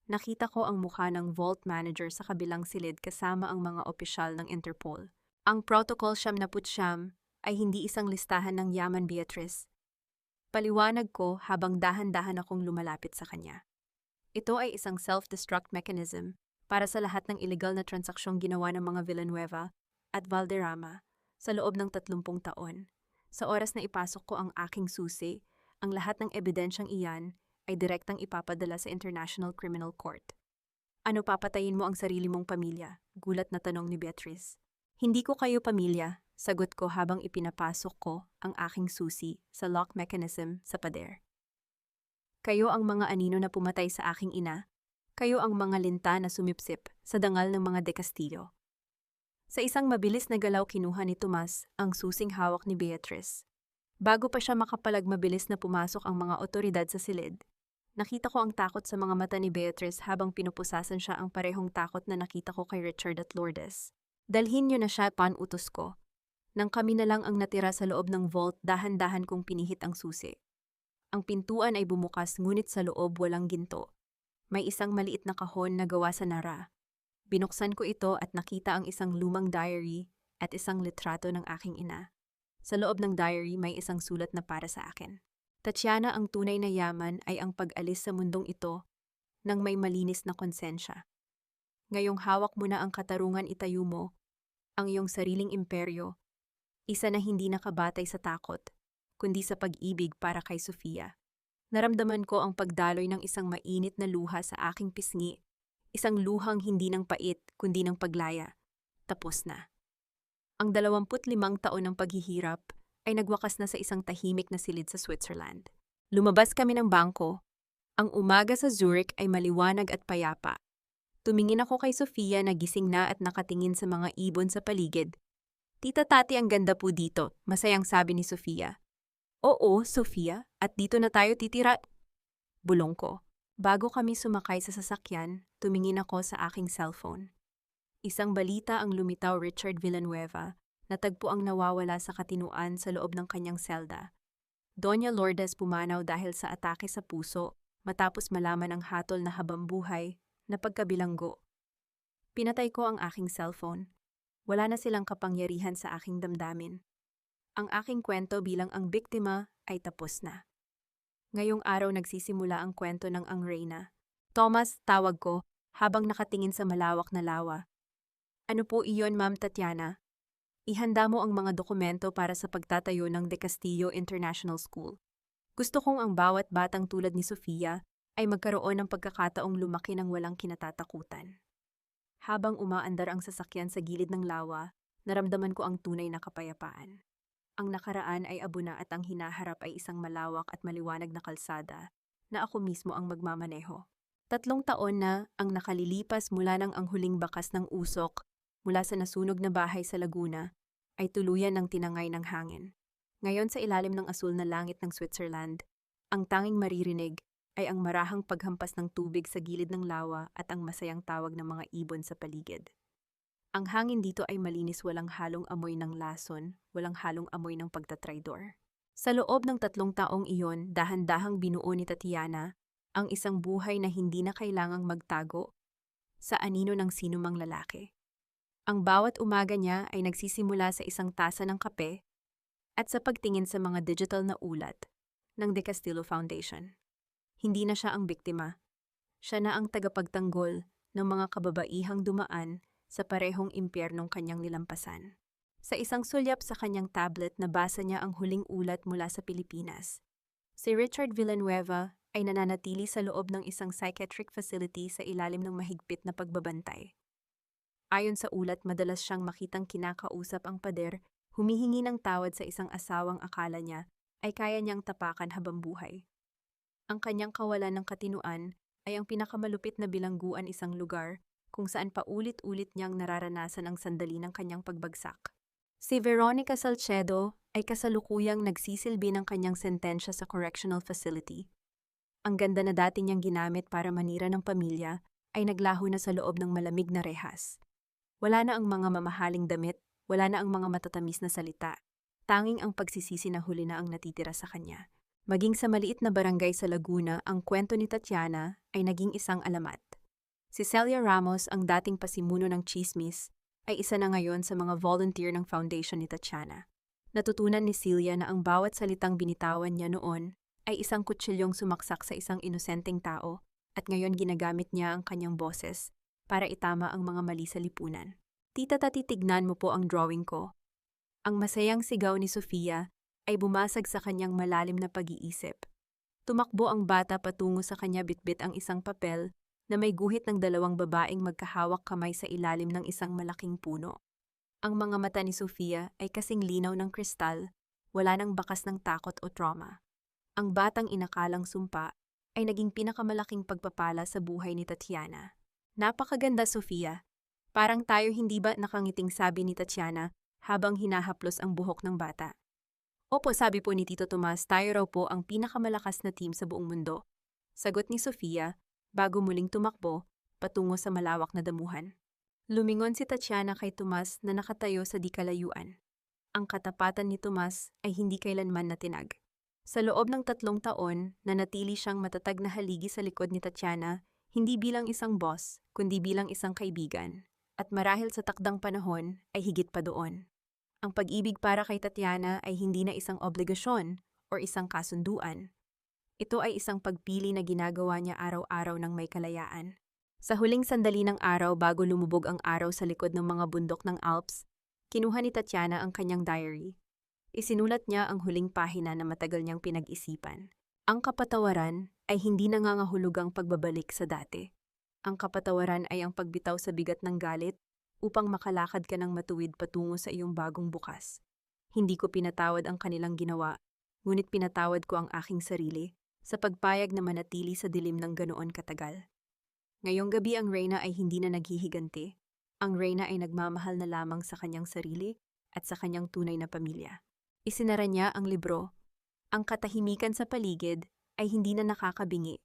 Nakita ko ang mukha ng vault manager sa kabilang silid kasama ang mga opisyal ng Interpol. Ang Protocol 99 ay hindi isang listahan ng yaman, Beatrice. Paliwanag ko habang dahan-dahan akong lumalapit sa kanya. Ito ay isang self-destruct mechanism para sa lahat ng illegal na transaksyong ginawa ng mga Villanueva at Valderrama sa loob ng 30 taon. Sa oras na ipasok ko ang aking susi, ang lahat ng ebidensyang iyan ay direktang ipapadala sa International Criminal Court. Ano, papatayin mo ang sarili mong pamilya? Gulat na tanong ni Beatrice. Hindi ko kayo pamilya, sagot ko habang ipinapasok ko ang aking susi sa lock mechanism sa pader. Kayo ang mga anino na pumatay sa aking ina. Kayo ang mga linta na sumipsip sa dangal ng mga De Castillo. Sa isang mabilis na galaw kinuha ni Tomas ang susing hawak ni Beatrice. Bago pa siya makapalag, mabilis na pumasok ang mga otoridad sa silid. Nakita ko ang takot sa mga mata ni Beatrice habang pinupusasan siya, ang parehong takot na nakita ko kay Richard at Lourdes. Dalhin niyo na siya, pan-utos ko. Nang kami na lang ang natira sa loob ng vault, dahan-dahan kong pinihit ang susi. Ang pintuan ay bumukas, ngunit sa loob walang ginto. May isang maliit na kahon na gawa sa nara. Binuksan ko ito at nakita ang isang lumang diary at isang litrato ng aking ina. Sa loob ng diary may isang sulat na para sa akin. Tatiana, ang tunay na yaman ay ang pag-alis sa mundong ito nang may malinis na konsensya. Ngayong hawak mo na ang katarungan, itayo mo ang iyong sariling imperyo, isa na hindi nakabatay sa takot, kundi sa pag-ibig para kay Sofia. Naramdaman ko ang pagdaloy ng isang mainit na luha sa aking pisngi, isang luhang hindi ng pait kundi ng paglaya. Tapos na. Ang 25 taon ng paghihirap ay nagwakas na sa isang tahimik na silid sa Switzerland. Lumabas kami ng bangko. Ang umaga sa Zurich ay maliwanag at payapa. Tumingin ako kay Sofia na gising na at nakatingin sa mga ibon sa paligid. Tita Tati, ang ganda po dito, masayang sabi ni Sofia. Oo, Sofia, at dito na tayo titira. Bulong ko. Bago kami sumakay sa sasakyan, tumingin ako sa aking cellphone. Isang balita ang lumitaw Richard Villanueva, natagpo ang nawawala sa katinuan sa loob ng kanyang selda. Doña Lourdes pumanaw dahil sa atake sa puso, matapos malaman ang hatol na habambuhay na pagkabilanggo. Pinatay ko ang aking cellphone. Wala na silang kapangyarihan sa aking damdamin. Ang aking kwento bilang ang biktima ay tapos na. Ngayong araw nagsisimula ang kwento ng Ang Reyna. Thomas, tawag ko, habang nakatingin sa malawak na lawa. Ano po iyon, Ma'am Tatiana? Ihanda mo ang mga dokumento para sa pagtatayo ng De Castillo International School. Gusto kong ang bawat batang tulad ni Sofia ay magkaroon ng pagkakataong lumaki ng walang kinatatakutan. Habang umaandar ang sasakyan sa gilid ng lawa, naramdaman ko ang tunay na kapayapaan. Ang nakaraan ay abo na at ang hinaharap ay isang malawak at maliwanag na kalsada na ako mismo ang magmamaneho. 3 taon na ang nakalilipas mula nang ang huling bakas ng usok mula sa nasunog na bahay sa Laguna ay tuluyan ng tinangay ng hangin. Ngayon sa ilalim ng asul na langit ng Switzerland, ang tanging maririnig ay ang marahang paghampas ng tubig sa gilid ng lawa at ang masayang tawag ng mga ibon sa paligid. Ang hangin dito ay malinis, walang halong amoy ng lason, walang halong amoy ng pagtatraidor. Sa loob ng 3 taong iyon, dahan-dahang binuo ni Tatiana ang isang buhay na hindi na kailangang magtago sa anino ng sinumang lalaki. Ang bawat umaga niya ay nagsisimula sa isang tasa ng kape at sa pagtingin sa mga digital na ulat ng De Castillo Foundation. Hindi na siya ang biktima. Siya na ang tagapagtanggol ng mga kababaihang dumaan sa parehong impyernong kanyang nilampasan. Sa isang sulyap sa kanyang tablet, nabasa niya ang huling ulat mula sa Pilipinas. Si Richard Villanueva ay nananatili sa loob ng isang psychiatric facility sa ilalim ng mahigpit na pagbabantay. Ayon sa ulat, madalas siyang makitang kinakausap ang pader, humihingi ng tawad sa isang asawang akala niya ay kaya niyang tapakan habang buhay. Ang kanyang kawalan ng katinuan ay ang pinakamalupit na bilangguan, isang lugar kung saan paulit-ulit niyang nararanasan ang sandali ng kanyang pagbagsak. Si Veronica Salcedo ay kasalukuyang nagsisilbi ng kanyang sentensya sa correctional facility. Ang ganda na dati niyang ginamit para manira ng pamilya ay naglaho na sa loob ng malamig na rehas. Wala na ang mga mamahaling damit, wala na ang mga matatamis na salita. Tanging ang pagsisisi na huli na ang natitira sa kanya. Maging sa maliit na barangay sa Laguna, ang kwento ni Tatiana ay naging isang alamat. Si Celia Ramos, ang dating pasimuno ng Chismis, ay isa na ngayon sa mga volunteer ng foundation ni Tatiana. Natutunan ni Celia na ang bawat salitang binitawan niya noon ay isang kutsilyong sumaksak sa isang inosenteng tao, at ngayon ginagamit niya ang kanyang boses para itama ang mga mali sa lipunan. Tita Tati, tignan mo po ang drawing ko. Ang masayang sigaw ni Sofia ay bumasag sa kanyang malalim na pag-iisip. Tumakbo ang bata patungo sa kanya, bitbit ang isang papel na may guhit ng 2 babaeng magkahawak kamay sa ilalim ng isang malaking puno. Ang mga mata ni Sofia ay kasing linaw ng kristal, wala nang bakas ng takot o trauma. Ang batang inakalang sumpa ay naging pinakamalaking pagpapala sa buhay ni Tatiana. Napakaganda, Sofia. Parang tayo, hindi ba, nakangiting sabi ni Tatiana habang hinahaplos ang buhok ng bata. Opo, sabi po ni Tito Tomas, tayo raw po ang pinakamalakas na team sa buong mundo. Sagot ni Sofia bago muling tumakbo patungo sa malawak na damuhan. Lumingon si Tatiana kay Tomas na nakatayo sa di kalayuan. Ang katapatan ni Tomas ay hindi kailanman natinag. Sa loob ng 3 taon, nanatili siyang matatag na haligi sa likod ni Tatiana, hindi bilang isang boss, kundi bilang isang kaibigan. At marahil sa takdang panahon ay higit pa doon. Ang pag-ibig para kay Tatiana ay hindi na isang obligasyon o isang kasunduan. Ito ay isang pagpili na ginagawa niya araw-araw ng may kalayaan. Sa huling sandali ng araw bago lumubog ang araw sa likod ng mga bundok ng Alps, kinuha ni Tatiana ang kanyang diary. Isinulat niya ang huling pahina na matagal niyang pinag-isipan. Ang kapatawaran ay hindi nangangahulugang pagbabalik sa dati. Ang kapatawaran ay ang pagbitaw sa bigat ng galit upang makalakad ka ng matuwid patungo sa iyong bagong bukas. Hindi ko pinatawad ang kanilang ginawa, ngunit pinatawad ko ang aking sarili sa pagpayag na manatili sa dilim ng ganoon katagal. Ngayong gabi ang Reyna ay hindi na naghihiganti. Ang Reyna ay nagmamahal na lamang sa kanyang sarili at sa kanyang tunay na pamilya. Isinara niya ang libro. Ang katahimikan sa paligid ay hindi na nakakabingi.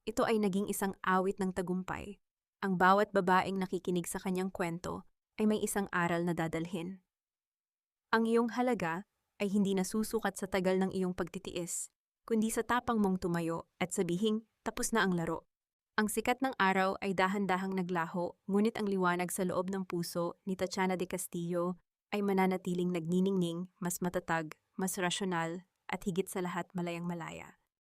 Ito ay naging isang awit ng tagumpay. Ang bawat babaeng nakikinig sa kanyang kwento ay may isang aral na dadalhin. Ang iyong halaga ay hindi nasusukat sa tagal ng iyong pagtitiis, kundi sa tapang mong tumayo at sabihing tapos na ang laro. Ang sikat ng araw ay dahan-dahang naglaho, ngunit ang liwanag sa loob ng puso ni Tatiana de Castillo ay mananatiling nagniningning, mas matatag, mas rasyonal, at higit sa lahat malayang-malaya.